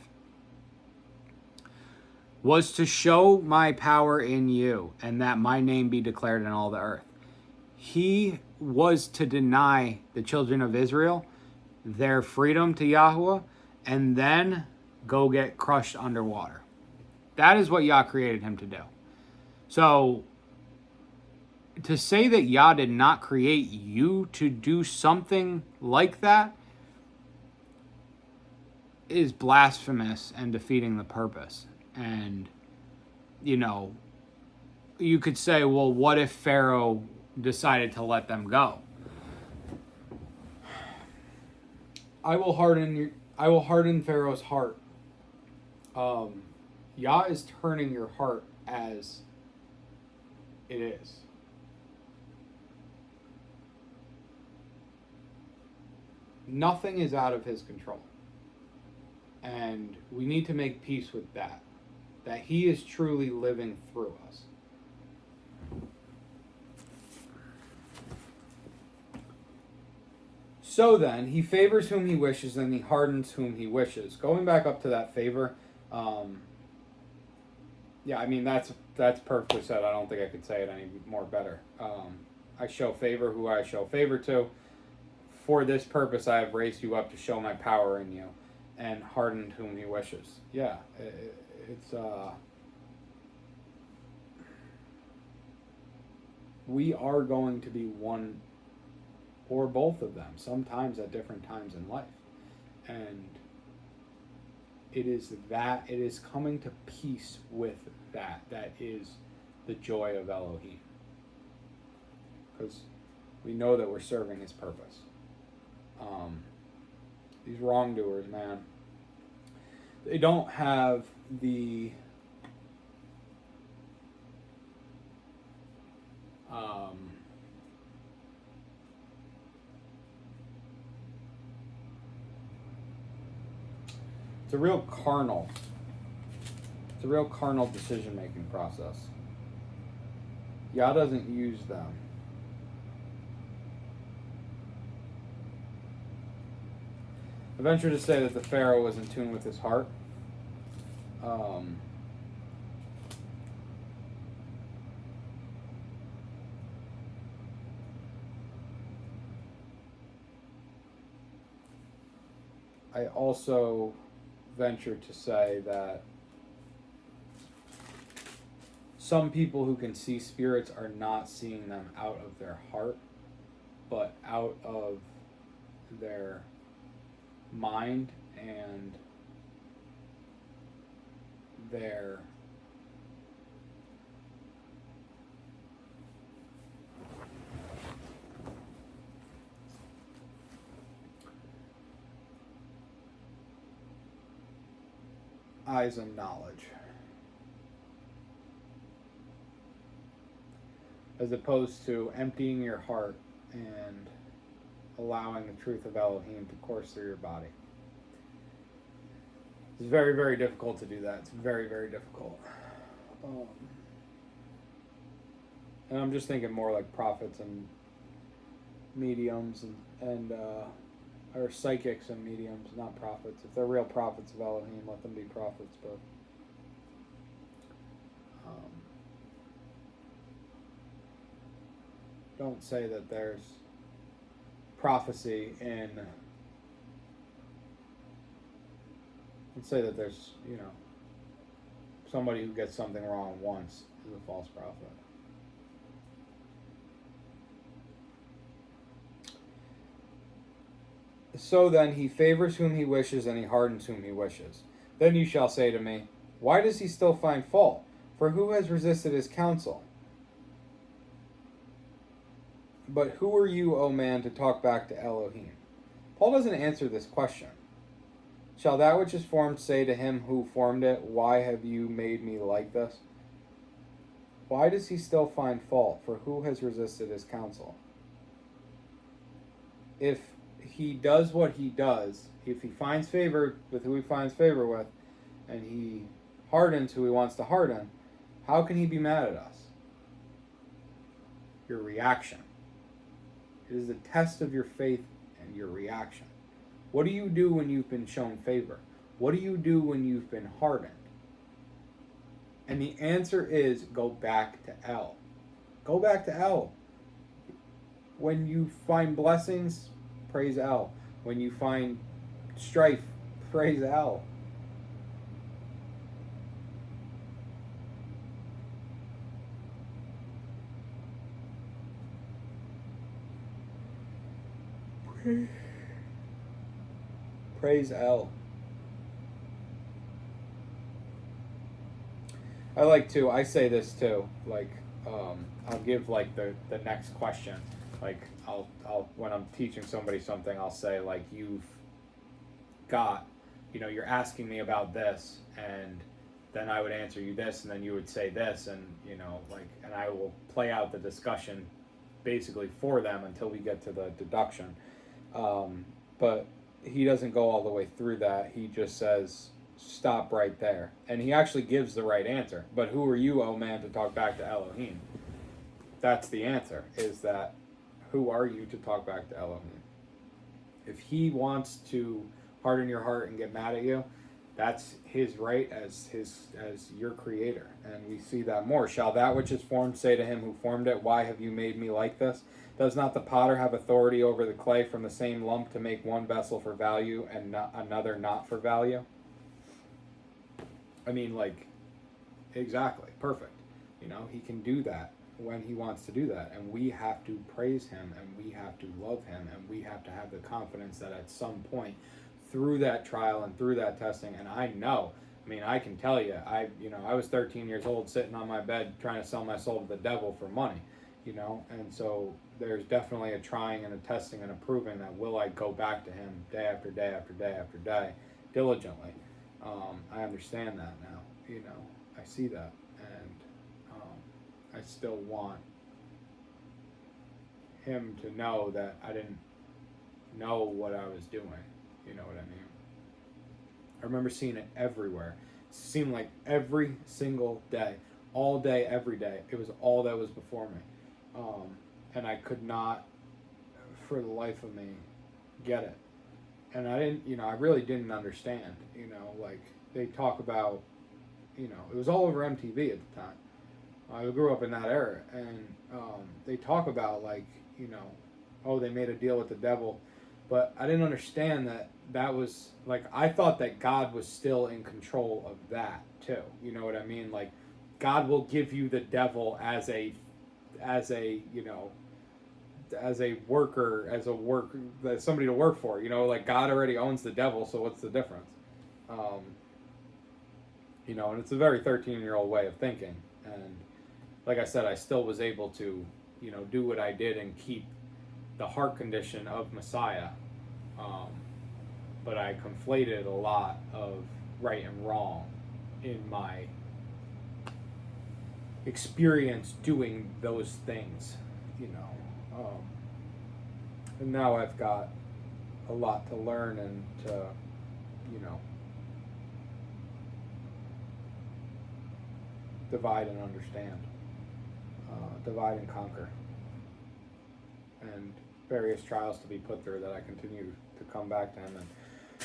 was to show my power in you, and that my name be declared in all the earth. He was to deny the children of Israel their freedom to Yahweh, and then go get crushed underwater. That is what Yah created him to do. So, to say that Yah did not create you to do something like that is blasphemous and defeating the purpose. And, you could say, well, what if Pharaoh decided to let them go? I will harden Pharaoh's heart. Yah is turning your heart as it is. Nothing is out of his control. And we need to make peace with that he is truly living through us. So then, he favors whom he wishes, and he hardens whom he wishes. Going back up to that favor, yeah, I mean, that's perfectly said. I don't think I could say it any more better. I show favor who I show favor to. For this purpose I have raised you up to show my power in you, and hardened whom he wishes. Yeah, it's we are going to be one or both of them, sometimes at different times in life. And it is coming to peace with that is the joy of Elohim. Because we know that we're serving his purpose. These wrongdoers, man, they don't have the it's a real carnal decision-making process. Yah doesn't use them. I venture to say that the Pharaoh was in tune with his heart. I also venture to say that some people who can see spirits are not seeing them out of their heart, but out of their mind and their eyes and knowledge, as opposed to emptying your heart and allowing the truth of Elohim to course through your body. It's very, very difficult to do that. It's very, very difficult. And I'm just thinking more like prophets and mediums and or psychics and mediums, not prophets. If they're real prophets of Elohim, let them be prophets, but don't say that there's prophecy in, let's say that there's, somebody who gets something wrong once is a false prophet. So then he favors whom he wishes, and he hardens whom he wishes. Then you shall say to me, why does he still find fault? For who has resisted his counsel? But who are you, O man, to talk back to Elohim? Paul doesn't answer this question. Shall that which is formed say to him who formed it, why have you made me like this? Why does he still find fault? For who has resisted his counsel? If he does what he does, if he finds favor with who he finds favor with, and he hardens who he wants to harden, how can he be mad at us? Your reaction. It is a test of your faith and your reaction. What do you do when you've been shown favor? What do you do when you've been hardened? And the answer is go back to El. Go back to El. When you find blessings, praise El. When you find strife, praise El. Praise El. I say this too, I'll give the next question. I'll when I'm teaching somebody something, I'll say you've got, you're asking me about this, and then I would answer you this, and then you would say this, and and I will play out the discussion basically for them until we get to the deduction. But he doesn't go all the way through that. He just says, stop right there. And he actually gives the right answer. But who are you, oh man, to talk back to Elohim? That's the answer, is that who are you to talk back to Elohim? If he wants to harden your heart and get mad at you, that's his right as your creator. And we see that more. Shall that which is formed say to him who formed it, why have you made me like this? Does not the potter have authority over the clay from the same lump to make one vessel for value and not another not for value? I mean, like, exactly, perfect. You know, he can do that when he wants to do that, and we have to praise him, and we have to love him, and we have to have the confidence that at some point through that trial and through that testing, and I mean, I can tell you, I was 13 years old sitting on my bed trying to sell my soul to the devil for money, and so there's definitely a trying and a testing and a proving that will I go back to him day after day after day after day diligently. I understand that now, I see that, and I still want him to know that I didn't know what I was doing. You know what I mean? I remember seeing it everywhere. It seemed like every single day, all day, every day, it was all that was before me. And I could not, for the life of me, get it. And I didn't, I really didn't understand, like they talk about, it was all over MTV at the time. I grew up in that era, and they talk about like, oh, they made a deal with the devil, but I didn't understand that was like, I thought that God was still in control of that too. You know what I mean? Like, God will give you the devil as a worker, as somebody to work for. Like God already owns the devil, so what's the difference? And it's a very 13-year-old way of thinking, and like I said, I still was able to, do what I did and keep the heart condition of Messiah. But I conflated a lot of right and wrong in my experience doing those things, and now I've got a lot to learn and to, divide and understand. Divide and conquer, and various trials to be put through that I continue to come back to him and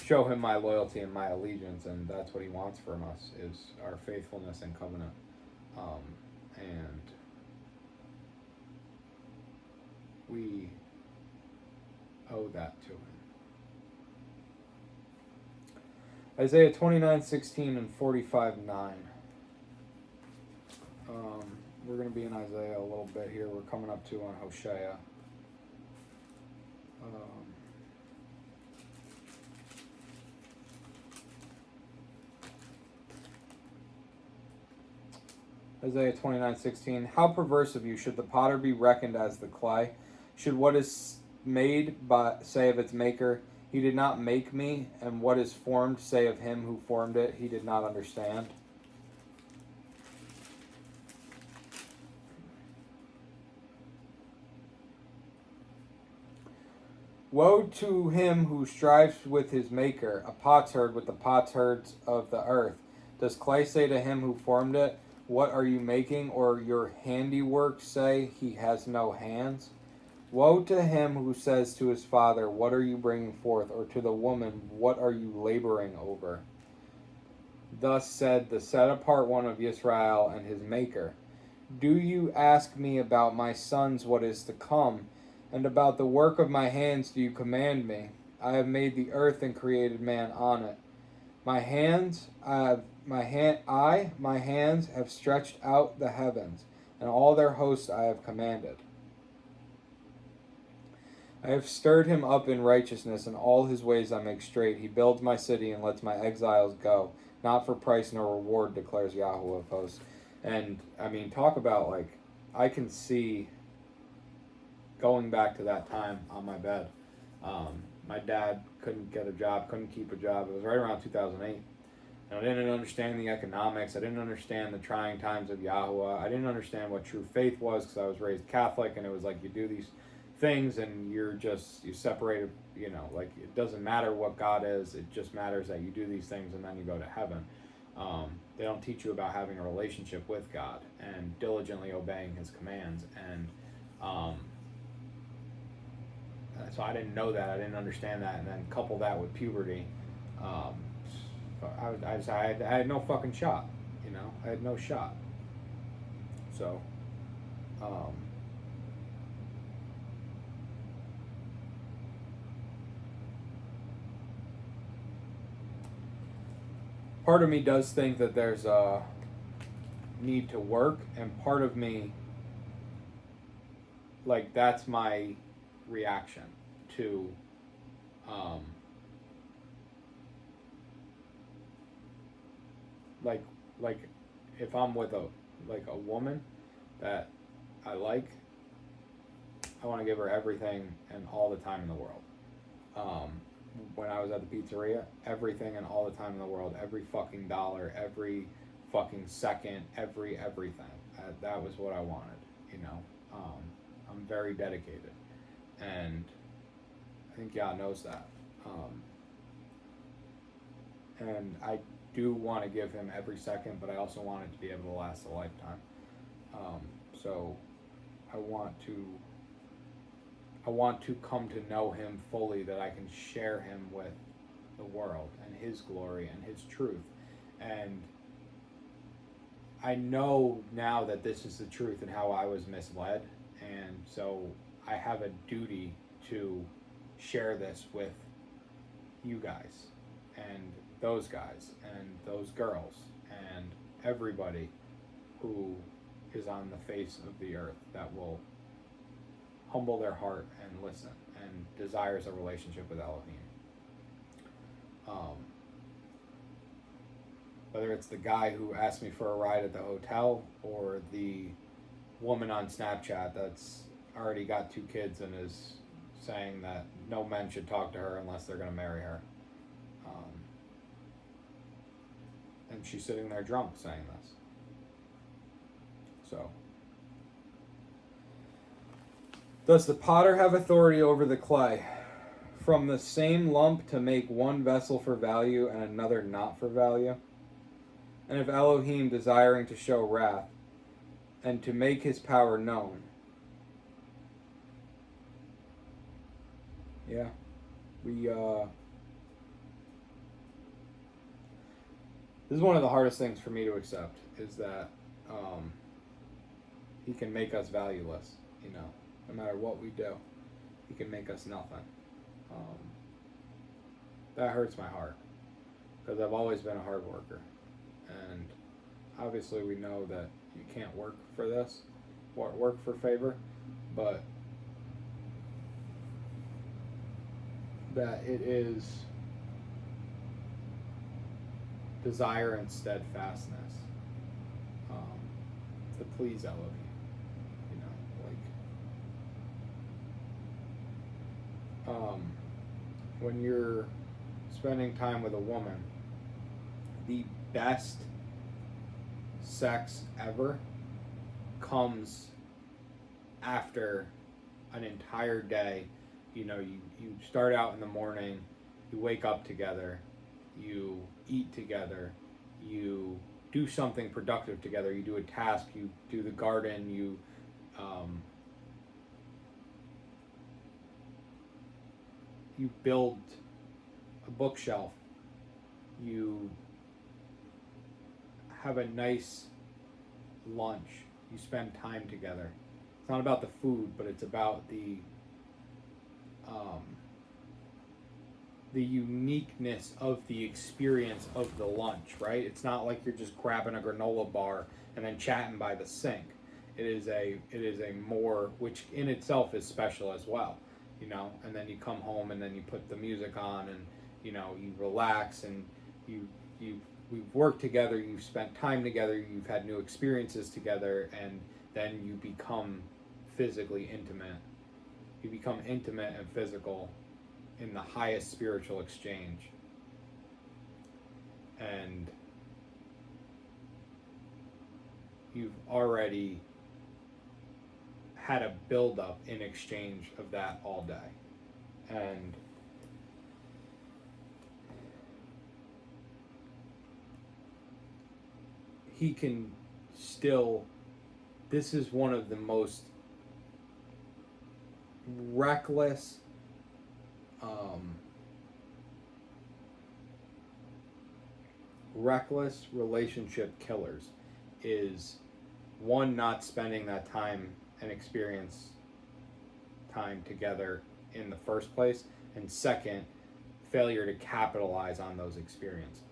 show him my loyalty and my allegiance, and that's what he wants from us, is our faithfulness and covenant, and we owe that to him. Isaiah 29:16 and 45:9. We're going to be in Isaiah a little bit here. We're coming up to on Hosea. Isaiah 29:16. How perverse of you! Should the potter be reckoned as the clay? Should what is made say of its maker, he did not make me, and what is formed say of him who formed it, he did not understand? Woe to him who strives with his maker, a potsherd with the potsherds of the earth. Does clay say to him who formed it, what are you making? Or your handiwork say, he has no hands? Woe to him who says to his father, what are you bringing forth? Or to the woman, what are you laboring over? Thus said the set apart one of Israel and his maker. Do you ask me about my sons what is to come? And about the work of my hands do you command me? I have made the earth and created man on it. My hands have stretched out the heavens, and all their hosts I have commanded. I have stirred him up in righteousness, and all his ways I make straight. He builds my city and lets my exiles go, not for price nor reward, declares YHWH of hosts. And I mean, talk about, like, I can see going back to that time on my bed. My dad couldn't get a job, couldn't keep a job. It was right around 2008. And I didn't understand the economics. I didn't understand the trying times of YHWH. I didn't understand what true faith was, because I was raised Catholic, and it was like you do these things, and you're separated, like it doesn't matter what God is, it just matters that you do these things and then you go to heaven. They don't teach you about having a relationship with God and diligently obeying his commands. And so I didn't know that, I didn't understand that, and then couple that with puberty. I had no fucking shot, I had no shot. So part of me does think that there's a need to work, and part of me, like, that's my reaction to like if I'm with a woman that I like, I want to give her everything and all the time in the world. When I was at the pizzeria, everything and all the time in the world, every fucking dollar, every fucking second, everything. That was what I wanted, I'm very dedicated, and I think Yah knows that. And I do want to give him every second, but I also want it to be able to last a lifetime. So I want to come to know him fully, that I can share him with the world and his glory and his truth. And I know now that this is the truth and how I was misled, and so I have a duty to share this with you guys and those guys and those girls and everybody who is on the face of the earth that will humble their heart and listen and desires a relationship with Elohim. Whether it's the guy who asked me for a ride at the hotel, or the woman on Snapchat that's already got 2 kids and is saying that no men should talk to her unless they're going to marry her. And she's sitting there drunk saying this. So, does the potter have authority over the clay, from the same lump to make one vessel for value and another not for value? And if Elohim, desiring to show wrath and to make his power known, this is one of the hardest things for me to accept, is that he can make us valueless, no matter what we do. He can make us nothing. That hurts my heart, because I've always been a hard worker. And obviously we know that you can't work for this, work for favor, but that it is desire and steadfastness to please Elohim. When you're spending time with a woman, the best sex ever comes after an entire day. You start out in the morning, you wake up together, you eat together, you do something productive together, you do a task, you do the garden, you build a bookshelf, you have a nice lunch, you spend time together. It's not about the food, but it's about the uniqueness of the experience of the lunch, right? It's not like you're just grabbing a granola bar and then chatting by the sink. It is a more, which in itself is special as well, and then you come home and then you put the music on and, you relax and we've worked together, you've spent time together, you've had new experiences together, and then you become physically intimate. You become intimate and physical in the highest spiritual exchange. And you've already had a buildup in exchange of that all day. And he can still, this is one of the most reckless, reckless relationship killers, is one, not spending that time and experience time together in the first place, and second, failure to capitalize on those experiences.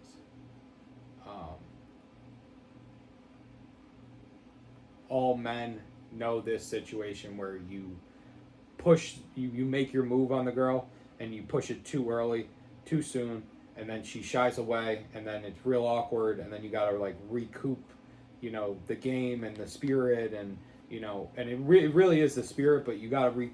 All men know this situation where you make your move on the girl and you push it too early, too soon, and then she shies away, and then it's real awkward, and then you gotta like recoup, the game and the spirit, and and it really is the spirit, but you gotta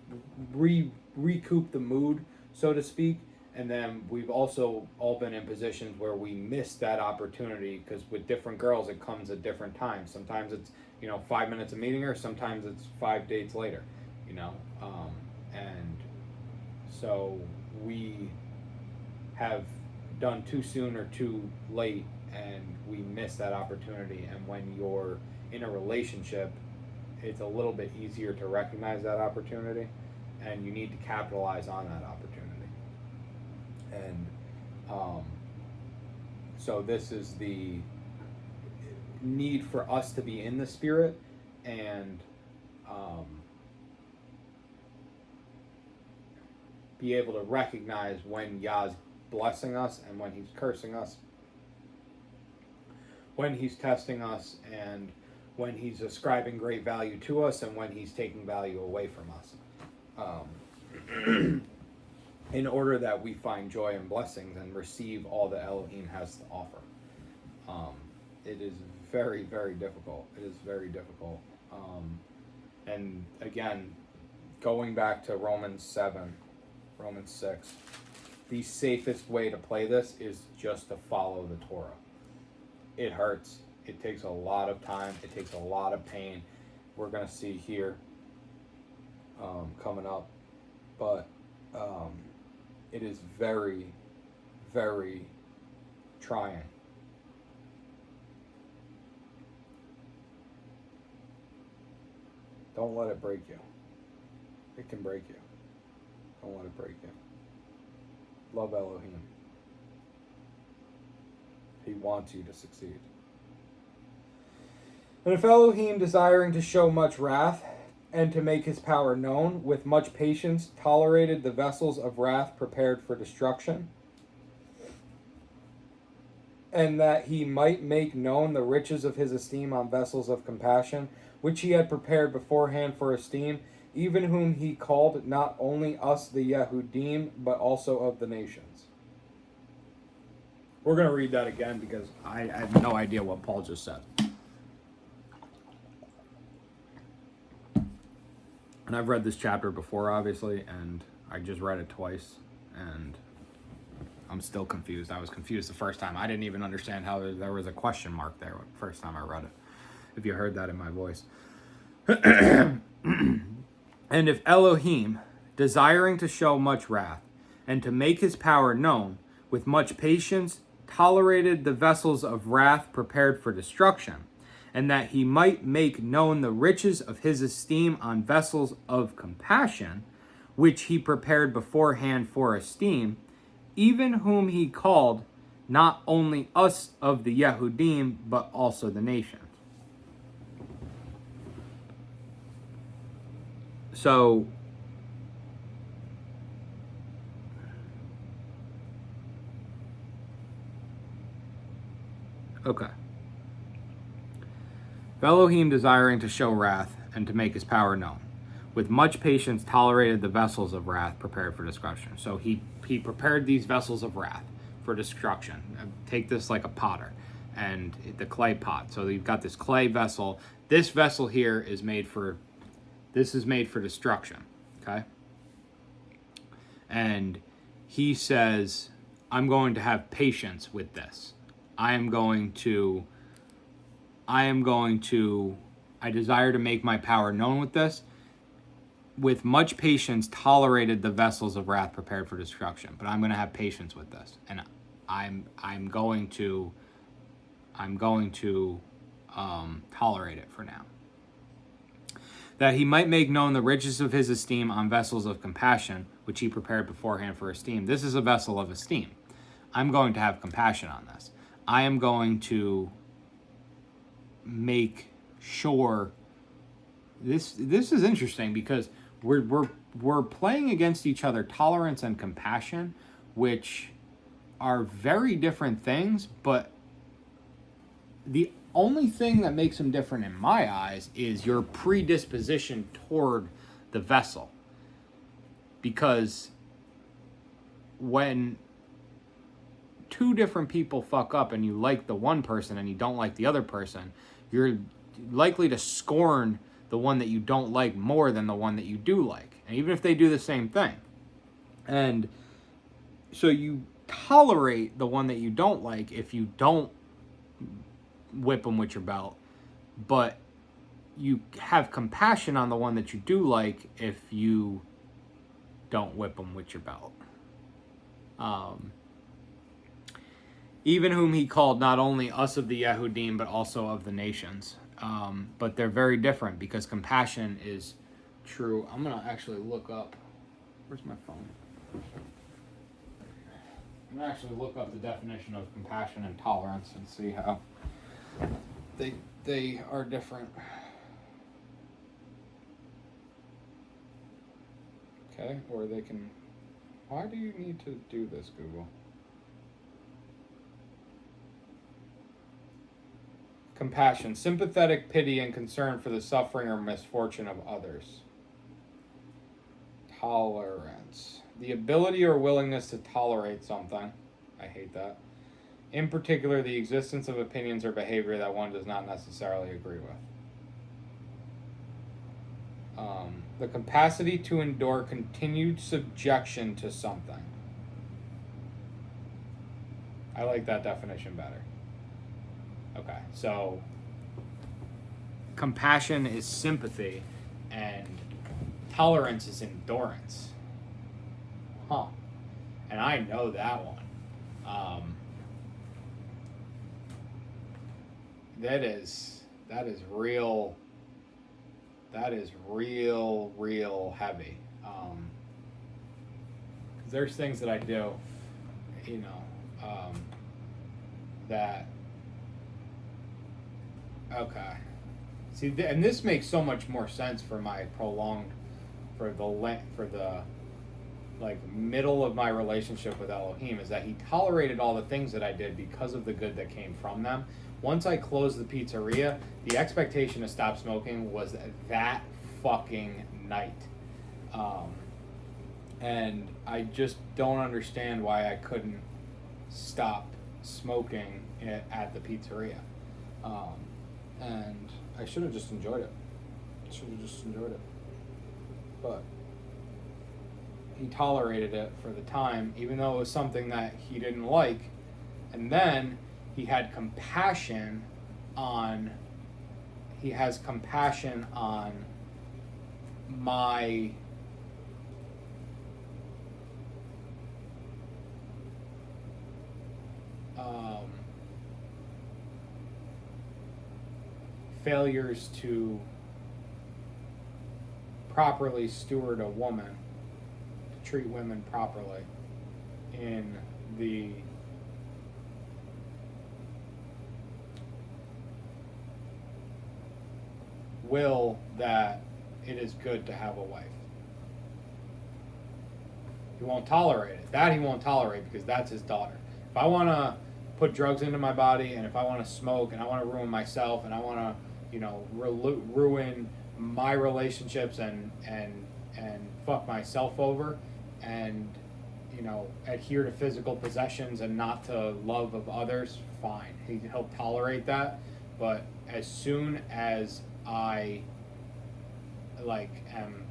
recoup the mood, so to speak. And then we've also all been in positions where we missed that opportunity, because with different girls it comes at different times. Sometimes it's 5 minutes of meeting her, sometimes it's 5 dates later, and so we have done too soon or too late, and we miss that opportunity. And when you're in a relationship, it's a little bit easier to recognize that opportunity, and you need to capitalize on that opportunity. And so this is the need for us to be in the spirit and be able to recognize when Yah's blessing us and when he's cursing us, when he's testing us, and when he's ascribing great value to us and when he's taking value away from us, in order that we find joy and blessings and receive all that Elohim has to offer. It is very, very difficult. It is very difficult. And again, going back to Romans 6, the safest way to play this is just to follow the Torah. It hurts. It takes a lot of time. It takes a lot of pain. We're going to see here coming up. But it is very, very trying. Don't let it break you. It can break you. Don't let it break you. Love Elohim. He wants you to succeed. And if Elohim, desiring to show much wrath, and to make his power known, with much patience tolerated the vessels of wrath prepared for destruction, and that he might make known the riches of his esteem on vessels of compassion, which he had prepared beforehand for esteem, even whom he called, not only us the Yehudim, but also of the nations. We're going to read that again because I have no idea what Paul just said. And I've read this chapter before, obviously, and I just read it twice, and I'm still confused. I was confused the first time. I didn't even understand how there was a question mark there the first time I read it, if you heard that in my voice. And if Elohim, desiring to show much wrath, and to make his power known, with much patience tolerated the vessels of wrath prepared for destruction, and that he might make known the riches of his esteem on vessels of compassion, which he prepared beforehand for esteem, even whom he called, not only us of the Yehudim, but also the nations. So, okay. Elohim, desiring to show wrath and to make his power known, with much patience tolerated the vessels of wrath prepared for destruction. So he prepared these vessels of wrath for destruction. Take this like a potter and the clay pot. So you've got this clay vessel. This vessel here is made for destruction. Okay? And he says, I'm going to have patience with this. I desire to make my power known with this. with much patience tolerated the vessels of wrath prepared for destruction. But I'm going to have patience with this, and I'm going to tolerate it for now. That he might make known the riches of his esteem on vessels of compassion, which he prepared beforehand for esteem. This is a vessel of esteem. I'm going to have compassion on this. I am going to make sure. This is interesting because we're playing against each other, tolerance and compassion, which are very different things, but the only thing that makes them different in my eyes is your predisposition toward the vessel. Because when two different people fuck up and you like the one person and you don't like the other person, you're likely to scorn the one that you don't like more than the one that you do like, and even if they do the same thing. And so you tolerate the one that you don't like if you don't whip them with your belt, but you have compassion on the one that you do like if you don't whip them with your belt. Even whom he called not only us of the Yehudim, but also of the nations. But they're very different because compassion is true. I'm going to actually look up. Where's my phone? I'm going to actually look up the definition of compassion and tolerance and see how they are different. Okay, or they can... Why do you need to do this, Google? Compassion, sympathetic pity and concern for the suffering or misfortune of others. Tolerance, the ability or willingness to tolerate something. I hate that. In particular, the existence of opinions or behavior that one does not necessarily agree with. The capacity to endure continued subjection to something. I like that definition better. Okay, so compassion is sympathy and tolerance is endurance. Huh. And I know that one. That is real. That is real heavy. There's things that I do, that. Okay. See, and this makes so much more sense for my middle of my relationship with Elohim, is that he tolerated all the things that I did because of the good that came from them. Once I closed the pizzeria, the expectation to stop smoking was that fucking night. And I just don't understand why I couldn't stop smoking at the pizzeria. And I should have just enjoyed it. But he tolerated it for the time, even though it was something that he didn't like. And then he has compassion on my failures to properly steward a woman, to treat women properly in the will that it is good to have a wife. He won't tolerate it. That he won't tolerate because that's his daughter. If I want to put drugs into my body, and if I want to smoke, and I want to ruin myself, and I want to, ruin my relationships and fuck myself over, and adhere to physical possessions and not to love of others, fine. He'll tolerate that. But as soon as I am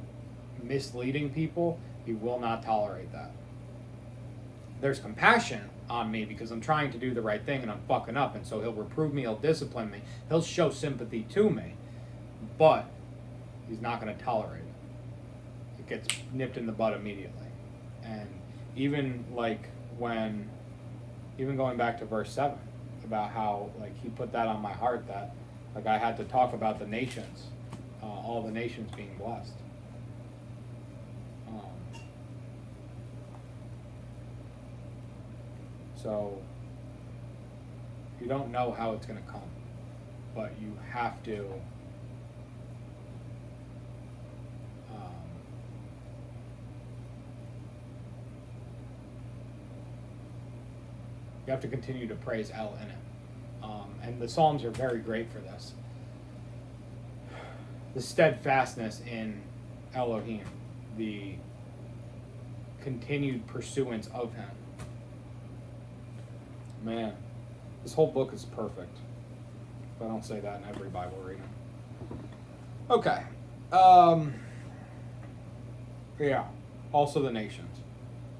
misleading people, he will not tolerate that. There's compassion on me because I'm trying to do the right thing and I'm fucking up, and so he'll reprove me, he'll discipline me, he'll show sympathy to me, but he's not going to tolerate it. it gets nipped in the bud immediately. And even like even going back to verse 7, about how like he put that on my heart, that like I had to talk about the nations, all the nations being blessed. So you don't know how it's going to come, but you have to continue to praise El in it. And the Psalms are very great for this. The steadfastness in Elohim, the continued pursuance of him. Man, this whole book is perfect. If I don't say that in every Bible reading. Okay. Yeah. Also the nations.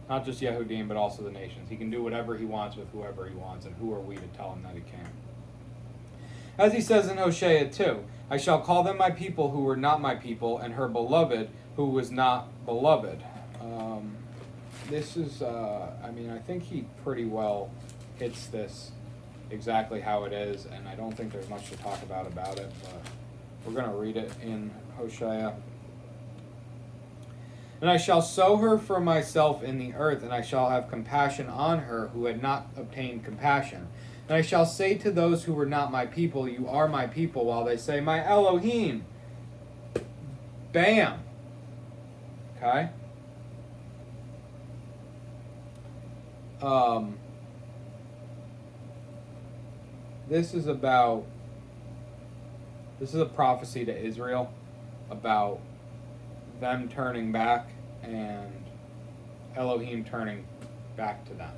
Not just Yehudim, but also the nations. He can do whatever he wants with whoever he wants, and who are we to tell him that he can't? As he says in Hosea 2, I shall call them my people who were not my people, and her beloved who was not beloved. This is, I think he pretty well hits this exactly how it is, and I don't think there's much to talk about it, but we're going to read it in Hosea. And I shall sow her for myself in the earth, and I shall have compassion on her who had not obtained compassion. And I shall say to those who were not my people, you are my people, while they say, my Elohim. Bam. Okay? This is a prophecy to Israel about them turning back and Elohim turning back to them.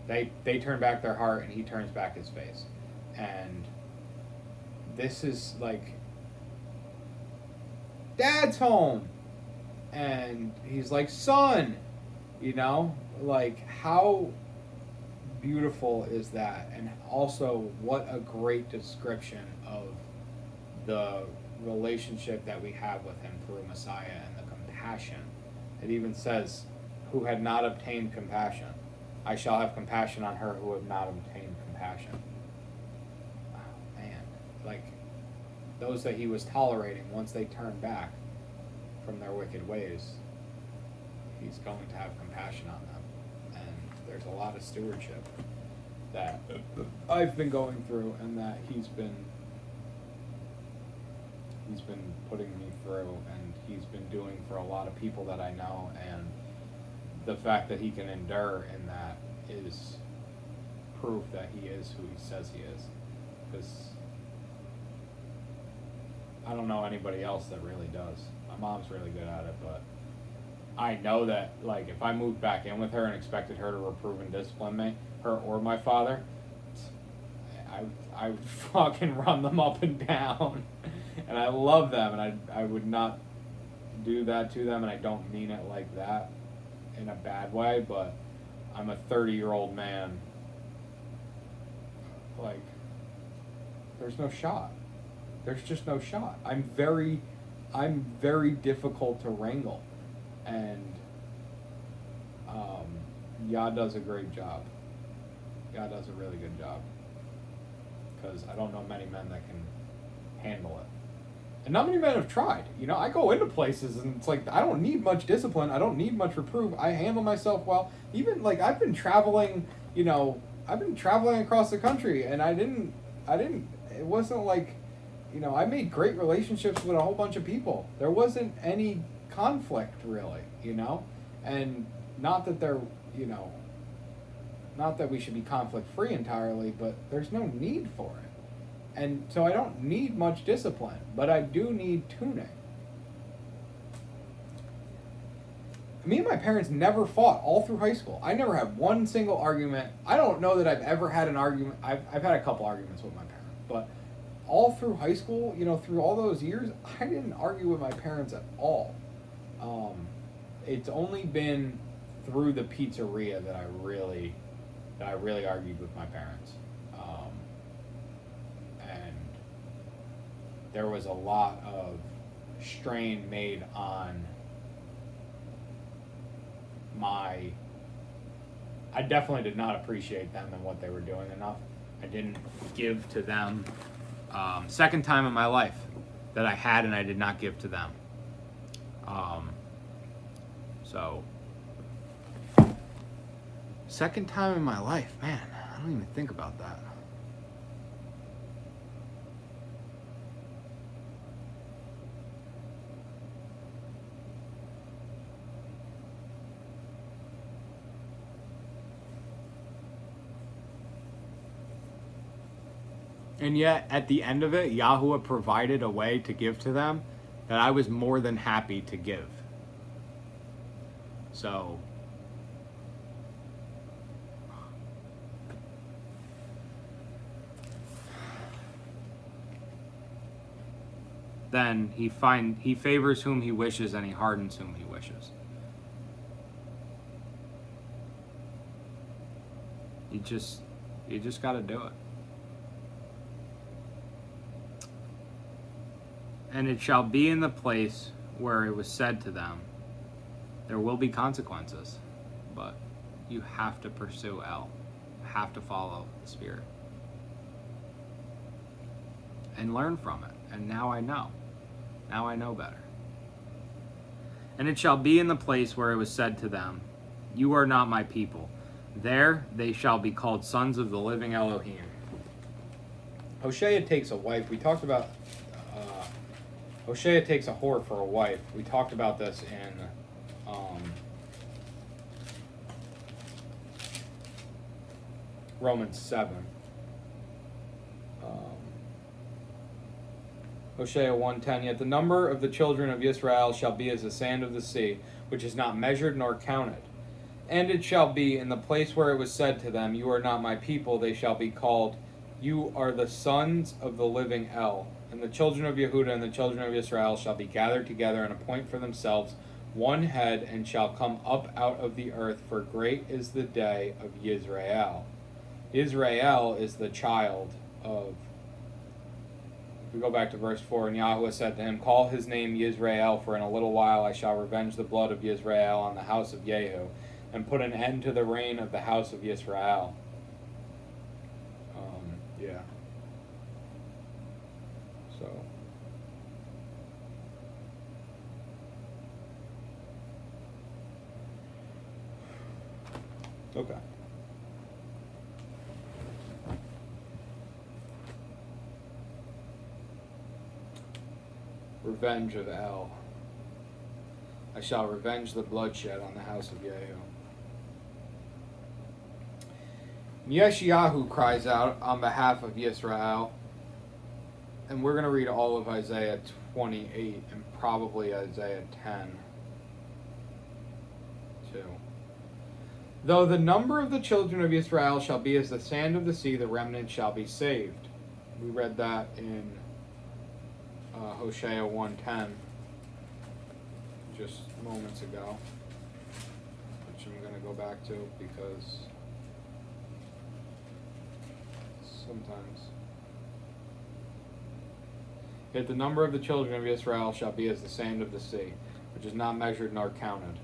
They turn back their heart and he turns back his face. And this is like, Dad's home. And he's like, son, like how beautiful is that? And also what a great description of the relationship that we have with him through Messiah and the compassion. It even says, who had not obtained compassion. I shall have compassion on her who have not obtained compassion. Oh, man. Like, those that he was tolerating, once they turn back from their wicked ways, he's going to have compassion on them. And there's a lot of stewardship that I've been going through and that he's been putting me through, and he's been doing for a lot of people that I know, and the fact that he can endure in that is proof that he is who he says he is. Because I don't know anybody else that really does. My mom's really good at it, but I know that, like, if I moved back in with her and expected her to reprove and discipline me, her or my father, I would fucking run them up and down. And I love them, and I would not do that to them, and I don't mean it like that in a bad way, but I'm a 30-year-old man. Like, there's no shot. There's just no shot. I'm very difficult to wrangle, and Yah does a great job. Yah does a really good job, because I don't know many men that can handle it. And not many men have tried. I go into places and it's like, I don't need much discipline. I don't need much reproof. I handle myself well. Even, like, I've been traveling, across the country, and it wasn't like, I made great relationships with a whole bunch of people. There wasn't any conflict, really, and not that there, not that we should be conflict-free entirely, but there's no need for it. And so I don't need much discipline, but I do need tuning. Me and my parents never fought all through high school. I never had one single argument. I don't know that I've ever had an argument. I've had a couple arguments with my parents, but all through high school, through all those years, I didn't argue with my parents at all. It's only been through the pizzeria that I really argued with my parents. And there was a lot of strain made on I definitely did not appreciate them and what they were doing enough. I didn't give to them. Second time in my life that I had and I did not give to them. So, second time in my life, man, I don't even think about that. And yet, at the end of it, Yahuwah provided a way to give to them that I was more than happy to give. So, then he favors whom he wishes and he hardens whom he wishes. You just got to do it. And it shall be in the place where it was said to them, there will be consequences, but you have to pursue El. You have to follow the Spirit. And learn from it. And now I know. Now I know better. And it shall be in the place where it was said to them, you are not my people. There they shall be called sons of the living Elohim. Hosea takes a wife. We talked about Hosea takes a whore for a wife. We talked about this in Romans 7. Hosea 1:10. Yet the number of the children of Israel shall be as the sand of the sea, which is not measured nor counted. And it shall be in the place where it was said to them, you are not my people, they shall be called, you are the sons of the living El. And the children of Yehuda and the children of Israel shall be gathered together and appoint for themselves one head, and shall come up out of the earth, for great is the day of Yisrael. Israel is the child of... We go back to verse 4, and Yahuwah said to him, call his name Yisrael, for in a little while I shall revenge the blood of Yisrael on the house of Jehu, and put an end to the reign of the house of Yisrael. Yeah. So. Okay. Revenge of El. I shall revenge the bloodshed on the house of Jehu. Yeshayahu cries out on behalf of Yisrael, and we're going to read all of Isaiah 28 and probably Isaiah 10 too. Though the number of the children of Israel shall be as the sand of the sea, the remnant shall be saved. We read that in Hosea 1:10 just moments ago, which I'm going to go back to because sometimes. Yet the number of the children of Israel shall be as the sand of the sea, which is not measured nor counted.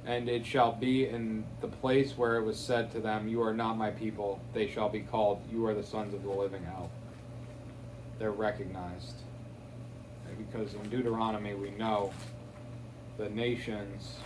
And it shall be in the place where it was said to them, you are not my people, they shall be called, you are the sons of the living El. They're recognized. Because in Deuteronomy we know the nations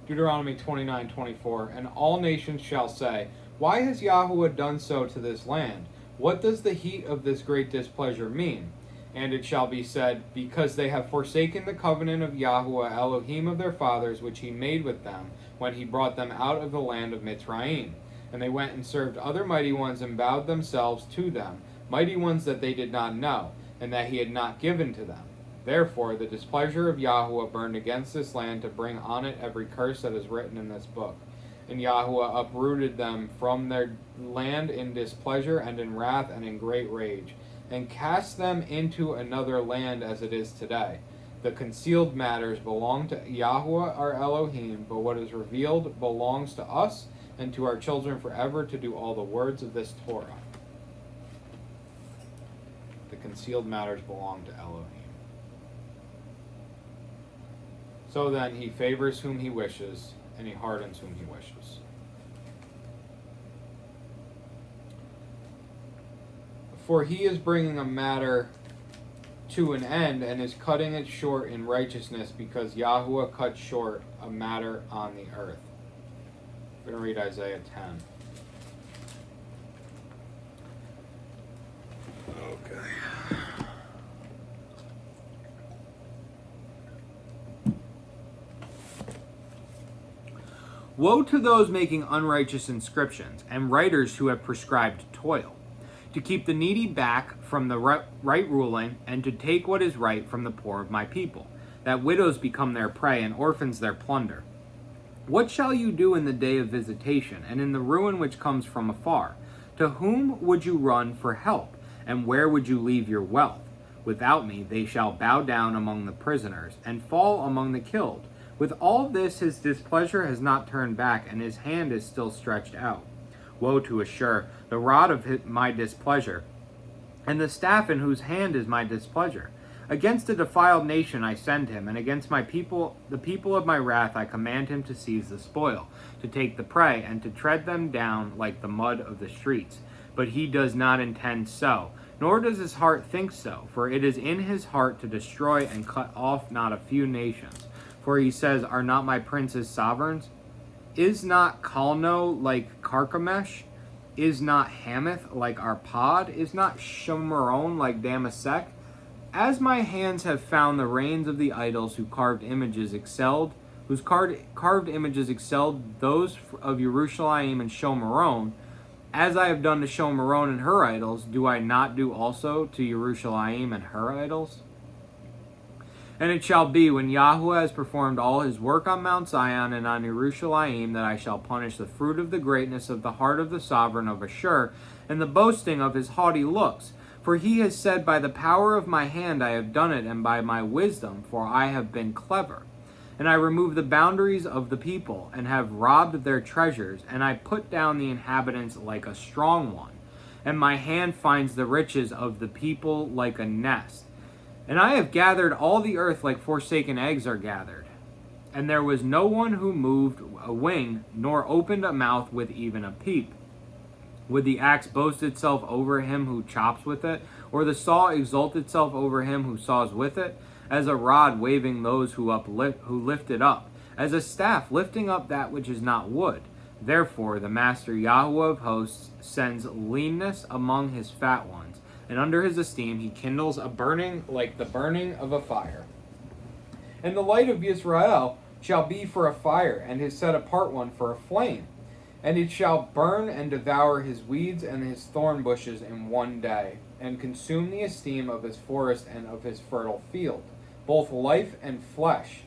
Deuteronomy 29:24, and all nations shall say, why has Yahuwah done so to this land? What does the heat of this great displeasure mean? And it shall be said, because they have forsaken the covenant of Yahuwah Elohim of their fathers, which he made with them, when he brought them out of the land of Mitzrayim. And they went and served other mighty ones, and bowed themselves to them. mighty ones that they did not know, and that he had not given to them. Therefore the displeasure of Yahuwah burned against this land to bring on it every curse that is written in this book. And Yahuwah uprooted them from their land in displeasure and in wrath and in great rage, and cast them into another land as it is today. The concealed matters belong to Yahuwah our Elohim, but what is revealed belongs to us and to our children forever to do all the words of this Torah. The concealed matters belong to Elohim. So then he favors whom he wishes, and he hardens whom he wishes. For he is bringing a matter to an end, and is cutting it short in righteousness, because Yahuwah cut short a matter on the earth. We're going to read Isaiah 10. Okay. Woe to those making unrighteous inscriptions, and writers who have prescribed toil, to keep the needy back from the right ruling, and to take what is right from the poor of my people, that widows become their prey, and orphans their plunder. What shall you do in the day of visitation, and in the ruin which comes from afar? To whom would you run for help, and where would you leave your wealth? Without me they shall bow down among the prisoners, and fall among the killed. With all this his displeasure has not turned back, and his hand is still stretched out. Woe to Ashur, the rod of my displeasure, and the staff in whose hand is my displeasure. Against a defiled nation I send him, and against my people, the people of my wrath, I command him to seize the spoil, to take the prey, and to tread them down like the mud of the streets. But he does not intend so, nor does his heart think so, for it is in his heart to destroy and cut off not a few nations. For he says, are not my princes sovereigns? Is not Kalno like Carchemish? Is not Hamath like Arpad? Is not Shomeron like Damasek? As my hands have found the reins of the idols whose carved images excelled those of Yerushalayim and Shomeron, as I have done to Shomeron and her idols, do I not do also to Yerushalayim and her idols? And it shall be, when Yahuwah has performed all his work on Mount Zion and on Yerushalayim, that I shall punish the fruit of the greatness of the heart of the sovereign of Ashur, and the boasting of his haughty looks. For he has said, by the power of my hand I have done it, and by my wisdom, for I have been clever. And I remove the boundaries of the people, and have robbed their treasures, and I put down the inhabitants like a strong one. And my hand finds the riches of the people like a nest. And I have gathered all the earth like forsaken eggs are gathered. And there was no one who moved a wing, nor opened a mouth with even a peep. Would the axe boast itself over him who chops with it, or the saw exalt itself over him who saws with it? As a rod waving those who lift it up, as a staff lifting up that which is not wood. Therefore the Master Yahuwah of hosts sends leanness among his fat ones, and under his esteem he kindles a burning like the burning of a fire. And the light of Israel shall be for a fire, and his set apart one for a flame. And it shall burn and devour his weeds and his thorn bushes in one day, and consume the esteem of his forest and of his fertile field, both life and flesh.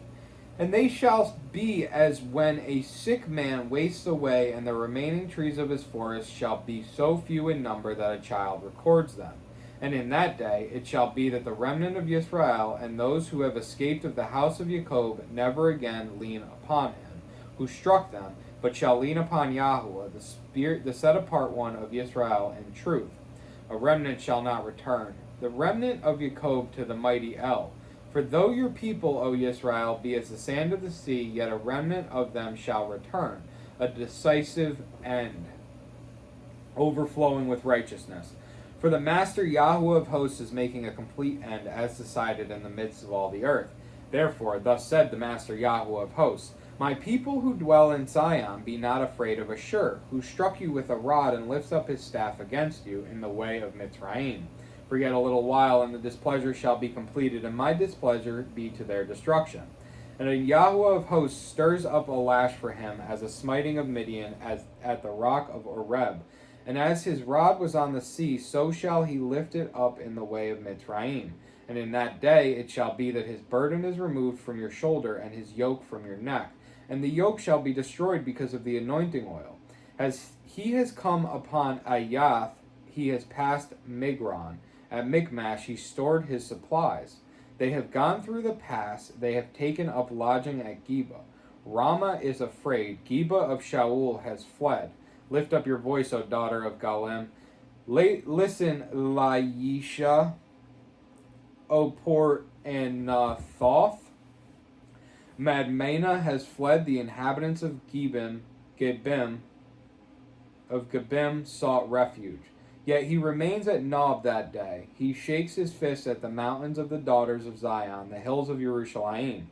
And they shall be as when a sick man wastes away, and the remaining trees of his forest shall be so few in number that a child records them. And in that day it shall be that the remnant of Israel and those who have escaped of the house of Jacob never again lean upon him, who struck them, but shall lean upon Yahuwah, the set apart one of Israel in truth. A remnant shall not return, the remnant of Jacob to the mighty El. For though your people, O Israel, be as the sand of the sea, yet a remnant of them shall return, a decisive end, overflowing with righteousness. For the Master Yahuwah of hosts is making a complete end, as decided in the midst of all the earth. Therefore, thus said the Master Yahuwah of hosts, my people who dwell in Zion, be not afraid of Ashur, who struck you with a rod and lifts up his staff against you in the way of Mitzrayim. For yet a little while, and the displeasure shall be completed, and my displeasure be to their destruction. And a Yahuwah of hosts stirs up a lash for him, as a smiting of Midian, as at the rock of Oreb, And as his rod was on the sea, so shall he lift it up in the way of Mitzrayim. And in that day it shall be that his burden is removed from your shoulder, and his yoke from your neck. And the yoke shall be destroyed because of the anointing oil. As he has come upon Ayath, he has passed Migron. At Michmash he stored his supplies. They have gone through the pass, they have taken up lodging at Geba. Ramah is afraid, Geba of Shaul has fled. Lift up your voice, O daughter of Galim. Listen, Laisha, O Port Anathoth. Madmena has fled, the inhabitants of Gebim sought refuge. Yet he remains at Nob that day. He shakes his fist at the mountains of the daughters of Zion, the hills of Yerushalayim.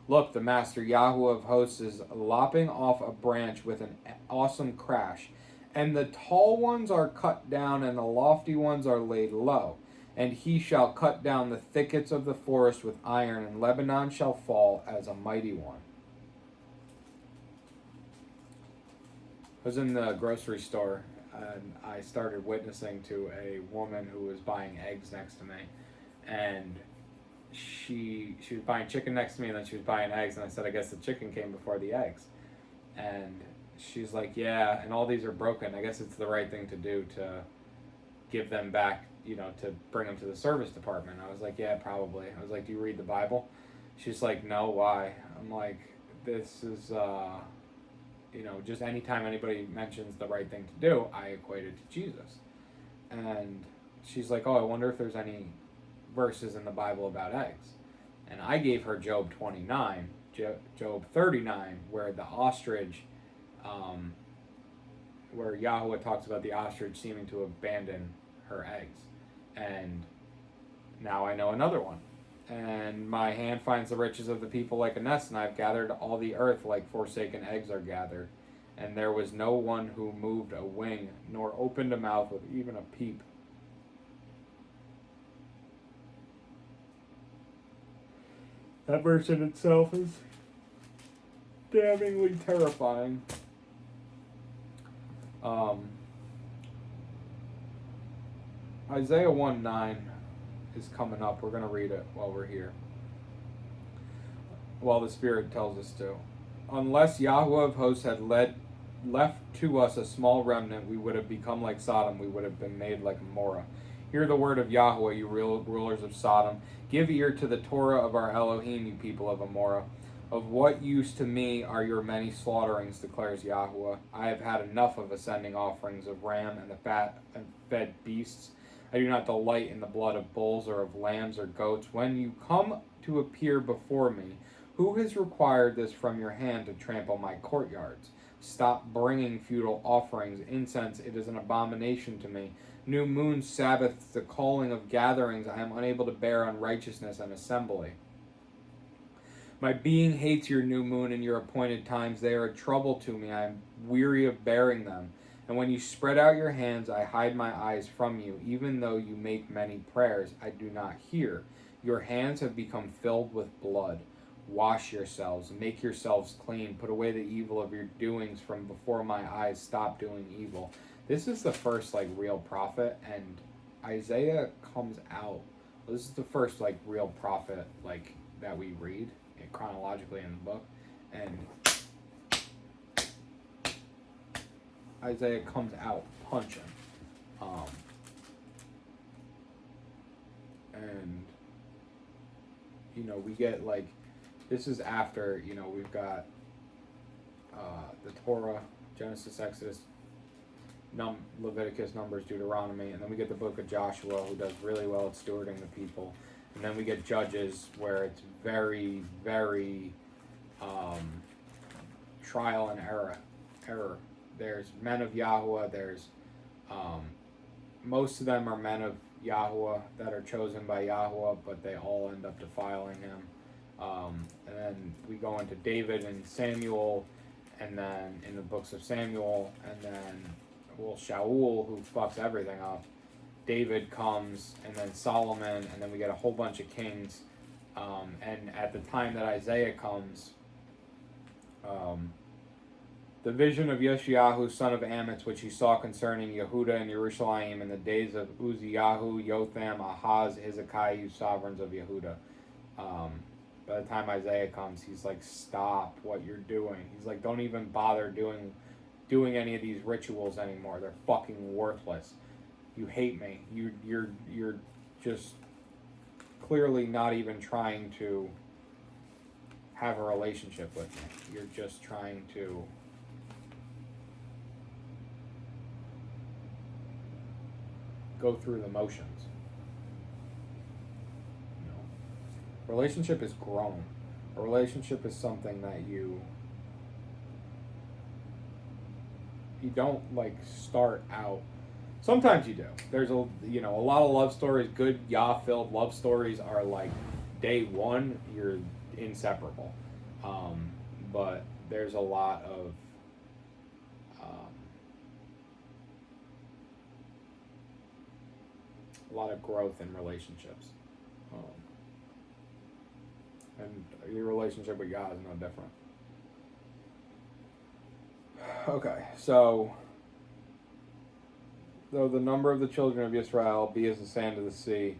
Look, the Master Yahweh of hosts is lopping off a branch with an awesome crash. And the tall ones are cut down, and the lofty ones are laid low. And he shall cut down the thickets of the forest with iron, and Lebanon shall fall as a mighty one. I was in the grocery store, and I started witnessing to a woman who was buying eggs next to me. And she was buying chicken next to me, and then she was buying eggs, and I said, I guess the chicken came before the eggs. And she's like, yeah, and all these are broken. I guess it's the right thing to do to give them back, to bring them to the service department. I was like, yeah, probably. I was like, do you read the Bible? She's like, no, why? I'm like, this is, just anytime anybody mentions the right thing to do, I equate it to Jesus. And she's like, oh, I wonder if there's any verses in the Bible about eggs. And I gave her Job 29, Job 39, where the ostrich, where Yahweh talks about the ostrich seeming to abandon her eggs. And now I know another one. And my hand finds the riches of the people like a nest, and I've gathered all the earth like forsaken eggs are gathered. And there was no one who moved a wing, nor opened a mouth with even a peep. That verse in itself is damningly terrifying. Isaiah 1:9 is coming up. We're going to read it while we're here. While the Spirit tells us to. Unless Yahweh of hosts had left to us a small remnant, we would have become like Sodom. We would have been made like Gomorrah. Hear the word of Yahweh, you rulers of Sodom. Give ear to the Torah of our Elohim, you people of Gomorrah. Of what use to me are your many slaughterings, declares Yahweh. I have had enough of ascending offerings of ram and the fat and fed beasts. I do not delight in the blood of bulls or of lambs or goats. When you come to appear before me, who has required this from your hand to trample my courtyards? Stop bringing futile offerings. Incense, it is an abomination to me. New moon, Sabbaths, the calling of gatherings, I am unable to bear unrighteousness and assembly. My being hates your new moon and your appointed times. They are a trouble to me. I am weary of bearing them. And when you spread out your hands, I hide my eyes from you. Even though you make many prayers, I do not hear. Your hands have become filled with blood. Wash yourselves, make yourselves clean. Put away the evil of your doings from before my eyes. Stop doing evil. This is the first real prophet, and Isaiah comes out. This is the first real prophet that we read chronologically in the book, and Isaiah comes out punching. And we get this is after we've got the Torah, Genesis, Exodus, Leviticus, Numbers, Deuteronomy, and then we get the book of Joshua, who does really well at stewarding the people, and then we get Judges, where it's very, very trial and error. There's men of Yahweh. There's most of them are men of Yahweh that are chosen by Yahweh, but they all end up defiling him. And then we go into David and Samuel, and then in the books of Samuel, and then Shaul, who fucks everything up. David comes, and then Solomon, and then we get a whole bunch of kings. And at the time that Isaiah comes, The vision of Yeshayahu, son of Amitz, which he saw concerning Yehuda and Jerusalem in the days of Uzziyahu, Jotham, Ahaz, Hezekiah, you sovereigns of Yehuda. By the time Isaiah comes, he's like, stop what you're doing. He's like, don't even bother doing any of these rituals anymore. They're fucking worthless. You hate me. You're just clearly not even trying to have a relationship with me. You're just trying to go through the motions. You know, relationship is grown. A relationship is something that you don't like start out. Sometimes you do. There's a lot of love stories, good Yah-filled love stories are like day one, you're inseparable. But there's a lot of growth in relationships. And your relationship with God is no different. Okay, so though the number of the children of Israel be as the sand of the sea,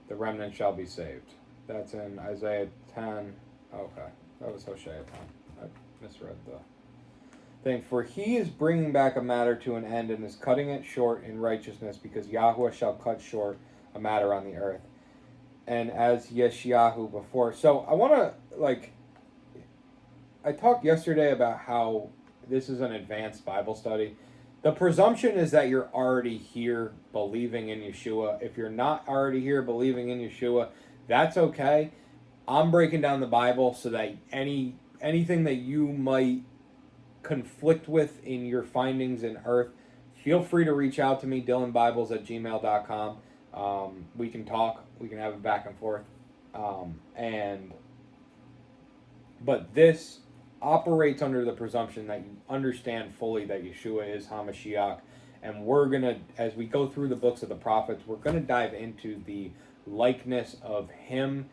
the remnant shall be saved. That's in Isaiah 10. Okay, that was Hosea 10. I misread the thing. For he is bringing back a matter to an end and is cutting it short in righteousness, because Yahweh shall cut short a matter on the earth. And as Yeshayahu before. So I want to, I talked yesterday about how this is an advanced Bible study. The presumption is that you're already here believing in Yeshua. If you're not already here believing in Yeshua, that's okay. I'm breaking down the Bible so that anything that you might conflict with in your findings in earth, feel free to reach out to me, dylanbibles@gmail.com. We can talk. We can have a back and forth. But this operates under the presumption that you understand fully that Yeshua is HaMashiach. And we're going to, as we go through the books of the prophets, we're going to dive into the likeness of him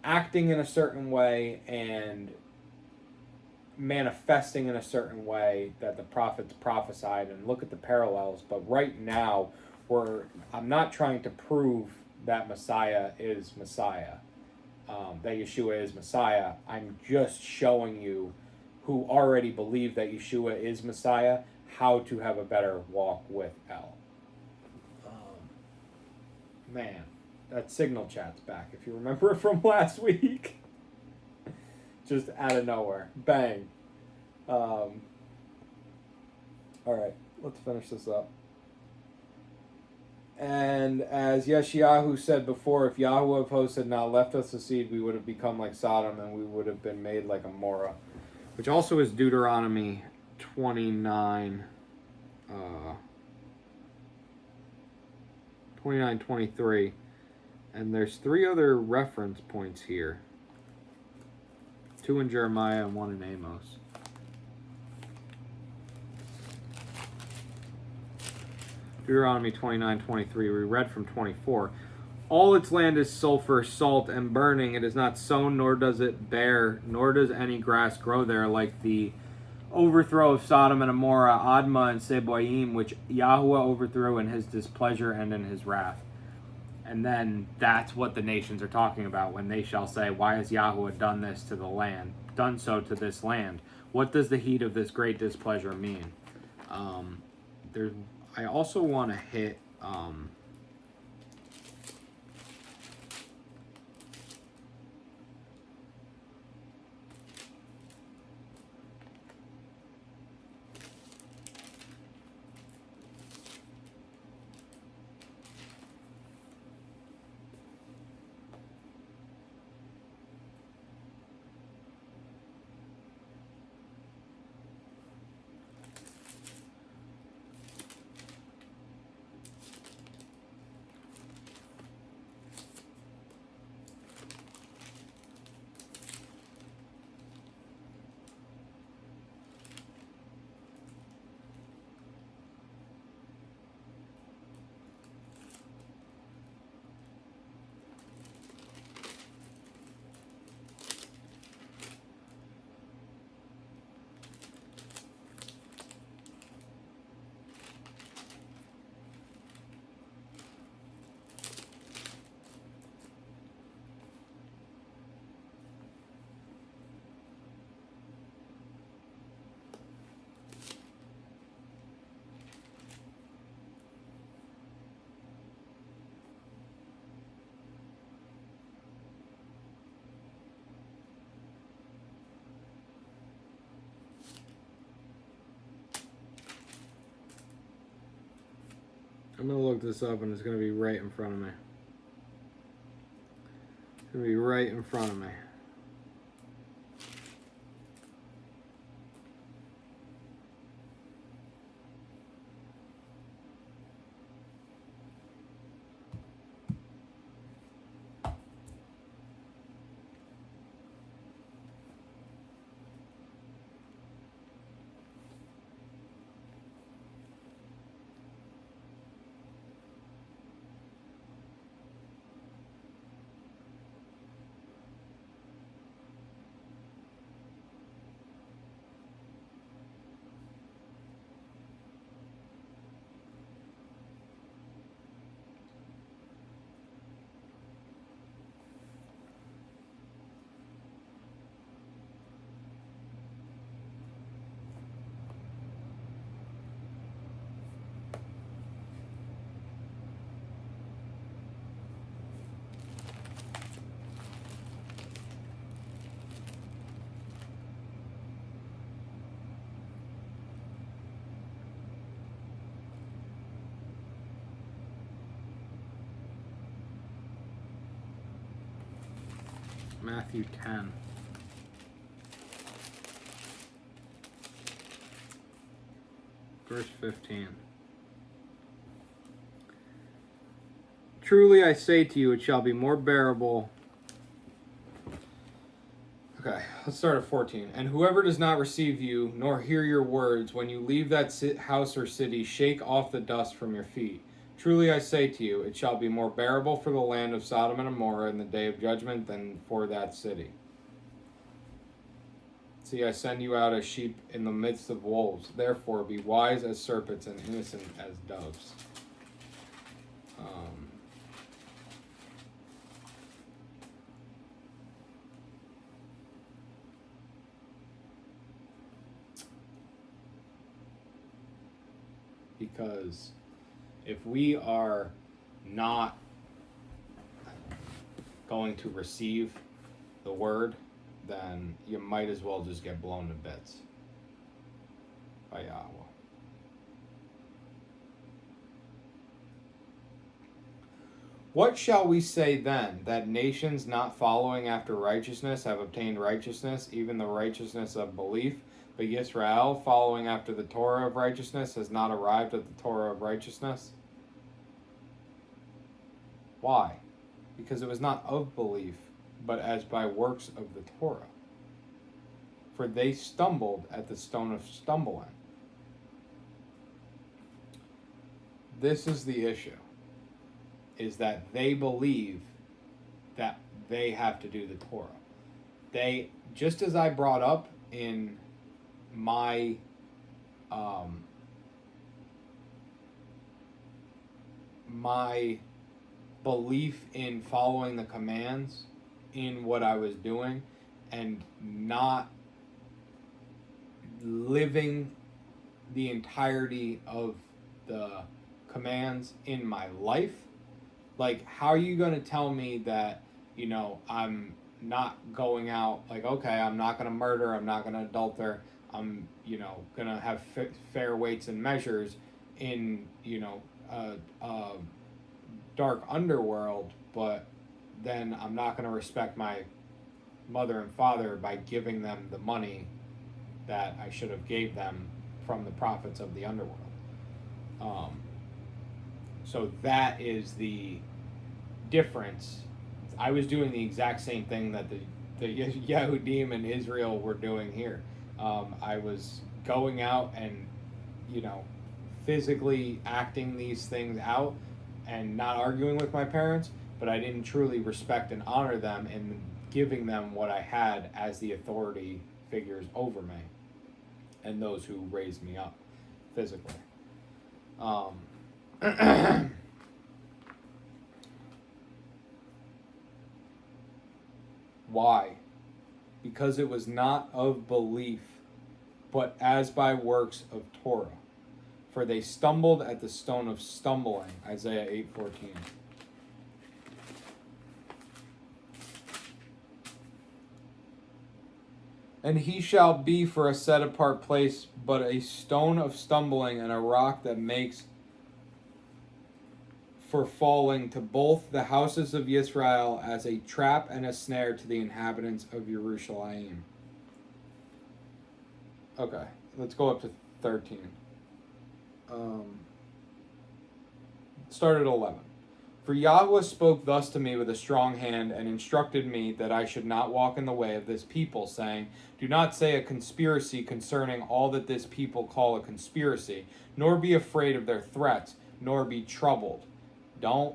acting in a certain way and manifesting in a certain way that the prophets prophesied, and look at the parallels. But right now, I'm not trying to prove that Messiah is Messiah, that Yeshua is Messiah. I'm just showing you who already believe that Yeshua is Messiah how to have a better walk with El. Man, that signal chat's back. If you remember it from last week. Just out of nowhere. Bang. All right, let's finish this up. And as Yeshayahu said before, if Yahweh of hosts had not left us a seed, we would have become like Sodom, and we would have been made like Amorah. Which also is Deuteronomy 29, 23. And there's 3 other reference points here. 2 in Jeremiah and 1 in Amos. Deuteronomy 29:23. We read from 24. All its land is sulfur, salt, and burning. It is not sown, nor does it bear, nor does any grass grow there, like the overthrow of Sodom and Amorah, Admah and Seboim, which Yahweh overthrew in his displeasure and in his wrath. And then that's what the nations are talking about when they shall say, why has Yahweh done this to the land, done so to this land? What does the heat of this great displeasure mean? I also want to hit I'm going to look this up, and it's going to be right in front of me. It's going to be right in front of me. Matthew 10. Verse 15. Truly I say to you, it shall be more bearable. Okay, let's start at 14. And whoever does not receive you, nor hear your words, when you leave that house or city, shake off the dust from your feet. Truly I say to you, it shall be more bearable for the land of Sodom and Gomorrah in the day of judgment than for that city. See, I send you out as sheep in the midst of wolves. Therefore, be wise as serpents and innocent as doves. Because if we are not going to receive the word, then you might as well just get blown to bits by Yahweh. What shall we say then? That nations not following after righteousness have obtained righteousness, even the righteousness of belief? But Yisrael, following after the Torah of righteousness, has not arrived at the Torah of righteousness. Why? Because it was not of belief, but as by works of the Torah. For they stumbled at the stone of stumbling. This is the issue, is that they believe that they have to do the Torah. They, just as I brought up in my my belief in following the commands in what I was doing and not living the entirety of the commands in my life. Like, how are you going to tell me that, you know, I'm not going out, like, okay, I'm not going to murder, I'm not going to adulter, I'm, you know, going to have fair weights and measures in, you know, dark underworld, but then I'm not going to respect my mother and father by giving them the money that I should have gave them from the profits of the underworld. So that is the difference. I was doing the exact same thing that the Yehudim in Israel were doing here. I was going out and, you know, physically acting these things out and not arguing with my parents, but I didn't truly respect and honor them and giving them what I had as the authority figures over me and those who raised me up physically. Why? Because it was not of belief, but as by works of Torah. For they stumbled at the stone of stumbling, Isaiah 8:14. And he shall be for a set apart place, but a stone of stumbling and a rock that makes for falling to both the houses of Israel as a trap and a snare to the inhabitants of Jerusalem. Okay, let's go up to 13. Start at 11. For Yahweh spoke thus to me with a strong hand, and instructed me that I should not walk in the way of this people, saying, do not say a conspiracy concerning all that this people call a conspiracy, nor be afraid of their threats, nor be troubled. Don't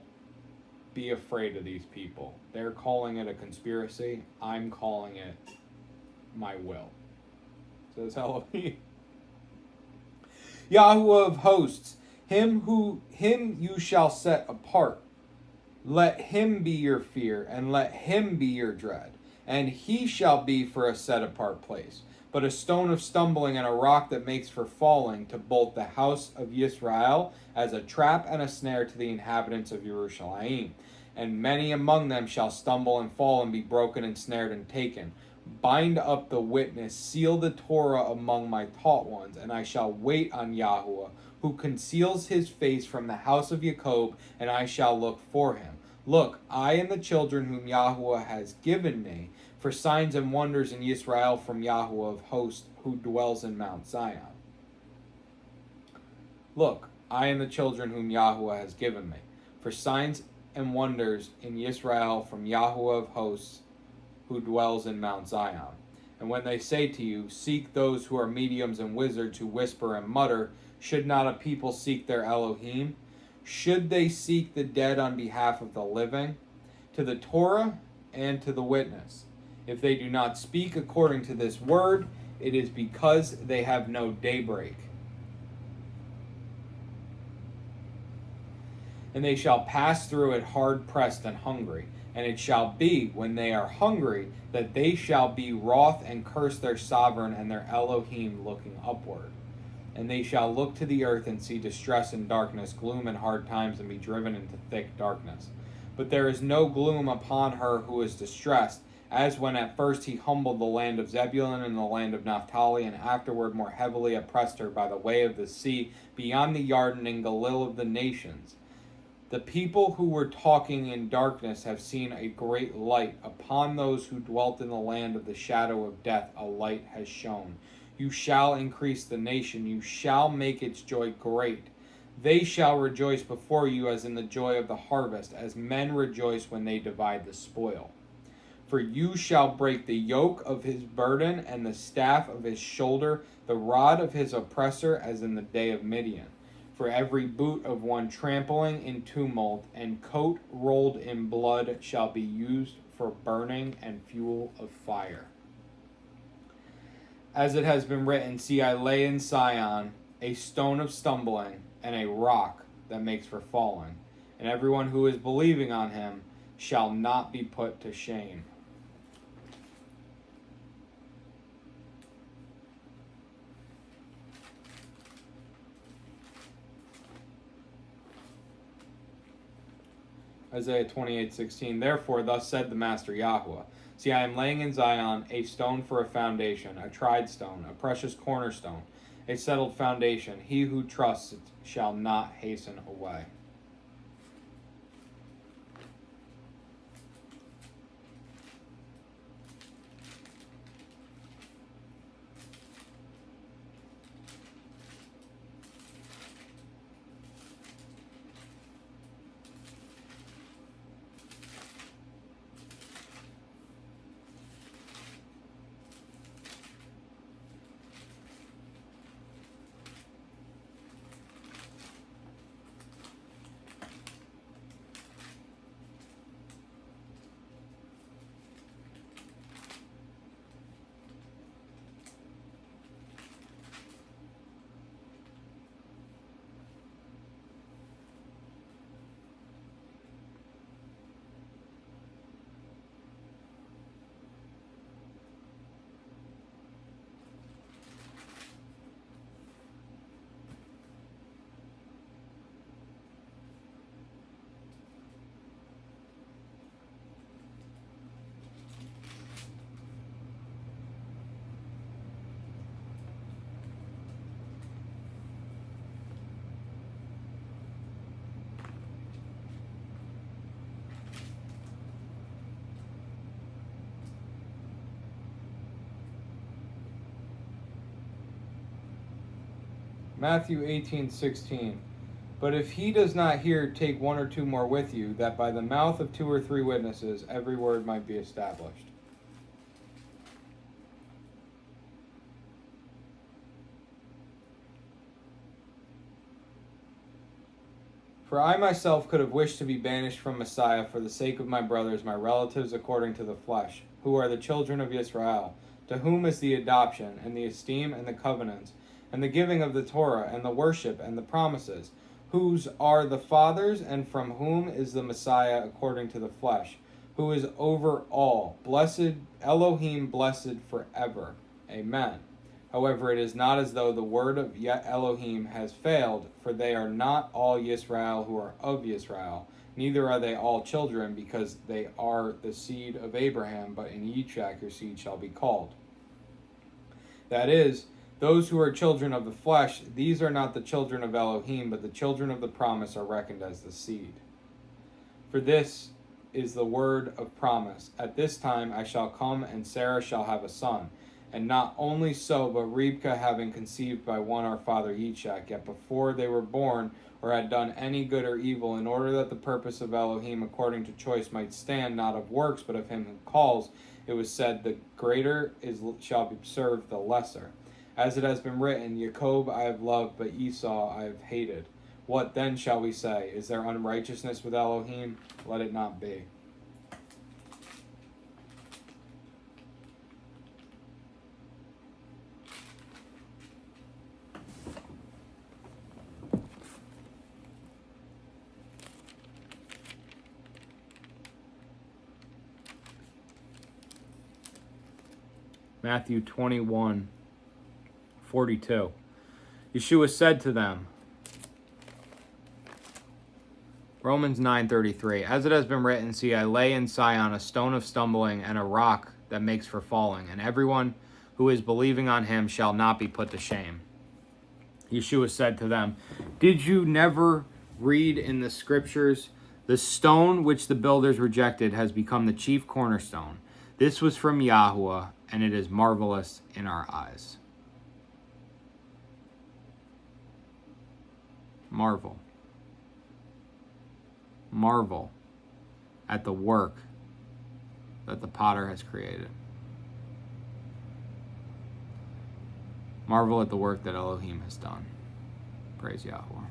be afraid of these people. They're calling it a conspiracy. I'm calling it my will. Says Elohim. Yahweh of hosts, him you shall set apart. Let him be your fear, and let him be your dread. And he shall be for a set apart place, but a stone of stumbling and a rock that makes for falling to both the house of Israel as a trap and a snare to the inhabitants of Jerusalem. And many among them shall stumble and fall and be broken and snared and taken. Bind up the witness, seal the Torah among my taught ones, and I shall wait on Yahuwah, who conceals his face from the house of Jacob, and I shall look for him. Look, I and the children whom Yahuwah has given me, for signs and wonders in Israel from Yahuwah of hosts, who dwells in Mount Zion. Look, I and the children whom Yahuwah has given me, for signs and wonders in Israel from Yahuwah of hosts, who dwells in Mount Zion. And when they say to you, seek those who are mediums and wizards who whisper and mutter, should not a people seek their Elohim? Should they seek the dead on behalf of the living? To the Torah and to the witness. If they do not speak according to this word, it is because they have no daybreak. And they shall pass through it hard pressed and hungry. And it shall be, when they are hungry, that they shall be wroth and curse their sovereign and their Elohim, looking upward. And they shall look to the earth and see distress and darkness, gloom and hard times, and be driven into thick darkness. But there is no gloom upon her who is distressed, as when at first he humbled the land of Zebulun and the land of Naphtali, and afterward more heavily oppressed her by the way of the sea, beyond the Yarden and Galil of the nations. The people who were talking in darkness have seen a great light. Upon those who dwelt in the land of the shadow of death, a light has shone. You shall increase the nation. You shall make its joy great. They shall rejoice before you as in the joy of the harvest, as men rejoice when they divide the spoil. For you shall break the yoke of his burden and the staff of his shoulder, the rod of his oppressor, as in the day of Midian. For every boot of one trampling in tumult and coat rolled in blood shall be used for burning and fuel of fire. As it has been written, see, I lay in Sion a stone of stumbling and a rock that makes for falling, and everyone who is believing on him shall not be put to shame. Isaiah 28:16. Therefore, thus said the Master Yahuwah, see, I am laying in Zion a stone for a foundation, a tried stone, a precious cornerstone, a settled foundation. He who trusts it shall not hasten away. Matthew 18:16. But if he does not hear, take one or two more with you, that by the mouth of 2 or 3 witnesses every word might be established. For I myself could have wished to be banished from Messiah for the sake of my brothers, my relatives according to the flesh, who are the children of Israel, to whom is the adoption, and the esteem, and the covenants, and the giving of the Torah, and the worship, and the promises, whose are the fathers, and from whom is the Messiah according to the flesh, who is over all, blessed Elohim, blessed forever. Amen. However, it is not as though the word of Elohim has failed, for they are not all Yisrael who are of Yisrael, neither are they all children, because they are the seed of Abraham, but in YHWH your seed shall be called. That is, those who are children of the flesh, these are not the children of Elohim, but the children of the promise are reckoned as the seed. For this is the word of promise. At this time I shall come, and Sarah shall have a son. And not only so, but Rivka having conceived by one our father YHWH, yet before they were born, or had done any good or evil, in order that the purpose of Elohim according to choice might stand, not of works, but of him who calls, it was said, the greater shall serve the lesser. As it has been written, Jacob I have loved, but Esau I have hated. What then shall we say? Is there unrighteousness with Elohim? Let it not be. Matthew 21:42. Yeshua said to them, Romans 9:33, as it has been written, see, I lay in Sion a stone of stumbling and a rock that makes for falling, and everyone who is believing on him shall not be put to shame. Yeshua said to them, did you never read in the scriptures, the stone which the builders rejected has become the chief cornerstone. This was from Yahweh, and it is marvelous in our eyes. Marvel. Marvel at the work that the potter has created. Marvel at the work that Elohim has done. Praise Yahweh.